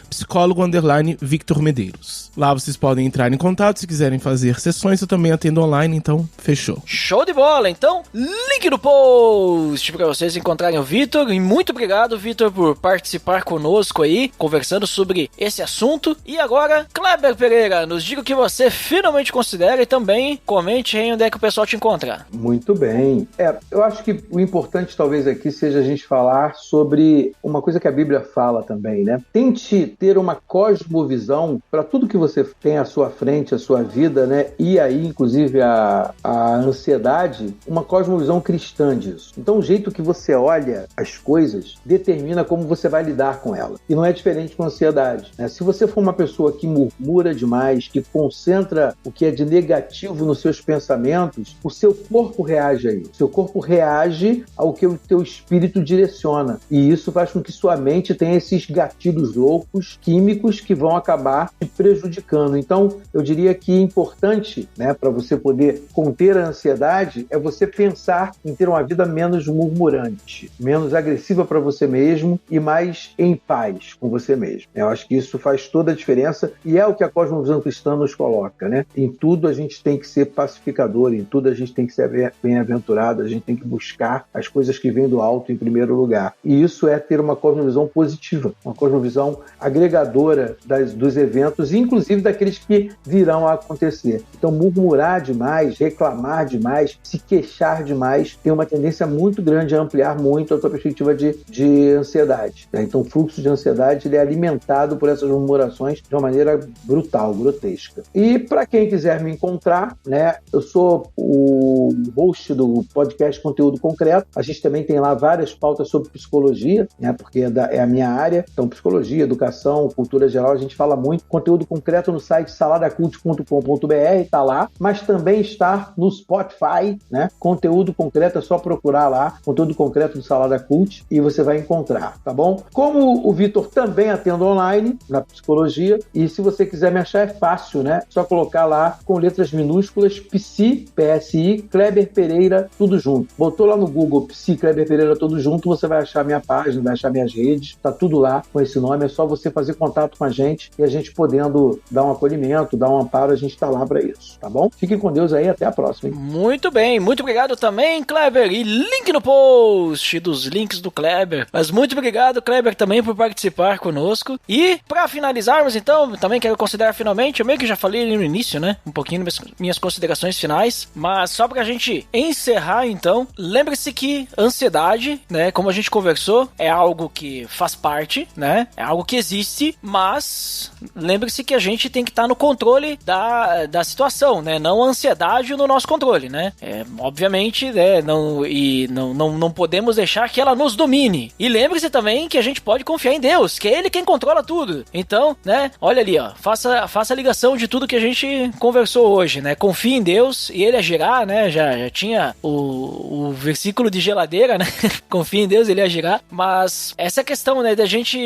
@psicólogo_Victor Medeiros. Lá vocês podem entrar em contato se quiserem fazer sessões, eu também atendo online, então fechou. Show de bola! Então, link no post para vocês encontrarem o Vitor. E muito obrigado, Vitor, por participar conosco aí, conversando sobre esse assunto. E agora, Kleber Pereira, nos diga o que você finalmente considera e também comente aí onde é que o pessoal te encontra. Muito bem. Eu acho que o importante talvez aqui seja a gente falar sobre uma coisa que a Bíblia fala também, né? Tente ter uma cosmovisão para tudo que você tem à sua frente, a sua vida, né? E aí, inclusive, a ansiedade, uma cosmovisão cristã disso. Então, o jeito que você olha as coisas determina como você vai lidar com ela. E não é diferente com a ansiedade, né? Se você for uma pessoa que murmura demais, que concentra o que é de negativo nos seus pensamentos, o seu corpo reage a isso. O seu corpo reage ao que o teu espírito direciona. E isso faz com que sua mente tenha esses gatilhos loucos, químicos, que vão acabar te prejudicando. Então, eu diria que é importante, né, para você poder conter a ansiedade, é você pensar em ter uma vida menos murmurante, menos agressiva para você mesmo e mais em paz com você mesmo. Eu acho que isso faz toda a diferença e é o que a cosmovisão cristã nos coloca, né? Em tudo a gente tem que ser pacificador, em tudo a gente tem que ser bem-aventurado, a gente tem que buscar as coisas que vêm do alto em primeiro lugar. E isso é ter uma cosmovisão positiva, uma cosmovisão agregadora dos eventos, inclusive daqueles que virão a acontecer. Então, murmurar demais, reclamar demais, se queixar demais, tem uma tendência muito grande a ampliar muito a tua perspectiva de ansiedade. Né? Então, o fluxo de ansiedade ele é alimentado por essas murmurações de uma maneira brutal, grotesca. E para quem quiser me encontrar, né, eu sou o host do podcast Conteúdo Concreto. A gente também tem lá várias pautas sobre psicologia, né, porque é a minha área. Então, psicologia, educação, cultura geral, a gente fala muito. Conteúdo concreto no site saladacult.com.br, está lá, mas também está no Spotify, né? Conteúdo concreto, é só procurar lá, conteúdo concreto do Salada Cult, e você vai encontrar, tá bom? Como o Vitor também atende online na psicologia, e se você quiser me achar é fácil, né? Só colocar lá com letras minúsculas PSI, Kleber Pereira, tudo junto. Botou lá no Google PSI, Kleber Pereira, tudo junto, você vai achar minha página, vai achar minhas redes, tá tudo lá com esse nome, é só você fazer contato com a gente e a gente podendo dar um acolhimento, dar um amparo, a gente tá lá para isso, tá bom? Fiquem com Deus aí, até a próxima, hein? Muito bem, muito obrigado também, Kleber, e link no post dos links do Kleber. Mas muito obrigado, Kleber, também por participar conosco. E para finalizarmos, então, também quero considerar finalmente, eu meio que já falei ali no início, né, um pouquinho minhas considerações finais, mas só pra gente encerrar, então, lembre-se que ansiedade, né, como a gente conversou, é algo que faz parte, né, é algo que existe, mas lembre-se que a gente tem que estar no controle da situação, né, não a ansiedade no nosso controle, né, obviamente, né, não podemos deixar que ela nos domine. E lembre-se também que a gente pode confiar em Deus, que é Ele quem controla tudo. Então, né, olha ali, ó, faça a ligação de tudo que a gente conversou hoje, né, confie em Deus e Ele agirá, né, já tinha o versículo de geladeira, né, confie em Deus, Ele agirá, mas essa questão, né, da gente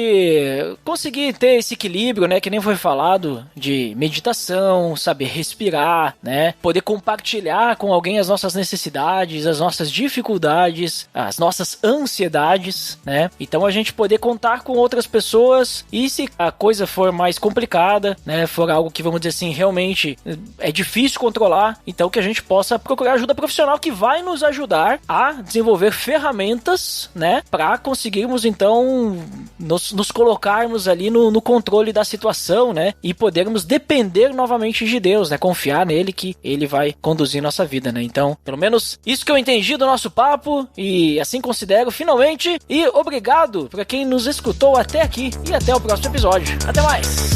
conseguir ter esse equilíbrio, né, que nem foi falado, de meditação, saber respirar, né, poder compartilhar com alguém as nossas necessidades, as nossas dificuldades, as nossas ansiedades, né, então a gente poder contar com outras pessoas e se a coisa for mais complicada, né, for algo que, vamos dizer assim, realmente é difícil controlar, então que a gente possa procurar ajuda profissional que vai nos ajudar a desenvolver ferramentas, né, para conseguirmos então nos colocarmos ali no controle da situação, né, e podermos depender novamente de Deus, né, confiar nele que ele vai conduzir nossa vida, né. Então, pelo menos isso que eu entendi do nosso papo e assim considero finalmente, e obrigado para quem nos escutou até aqui e até o próximo episódio. Até mais!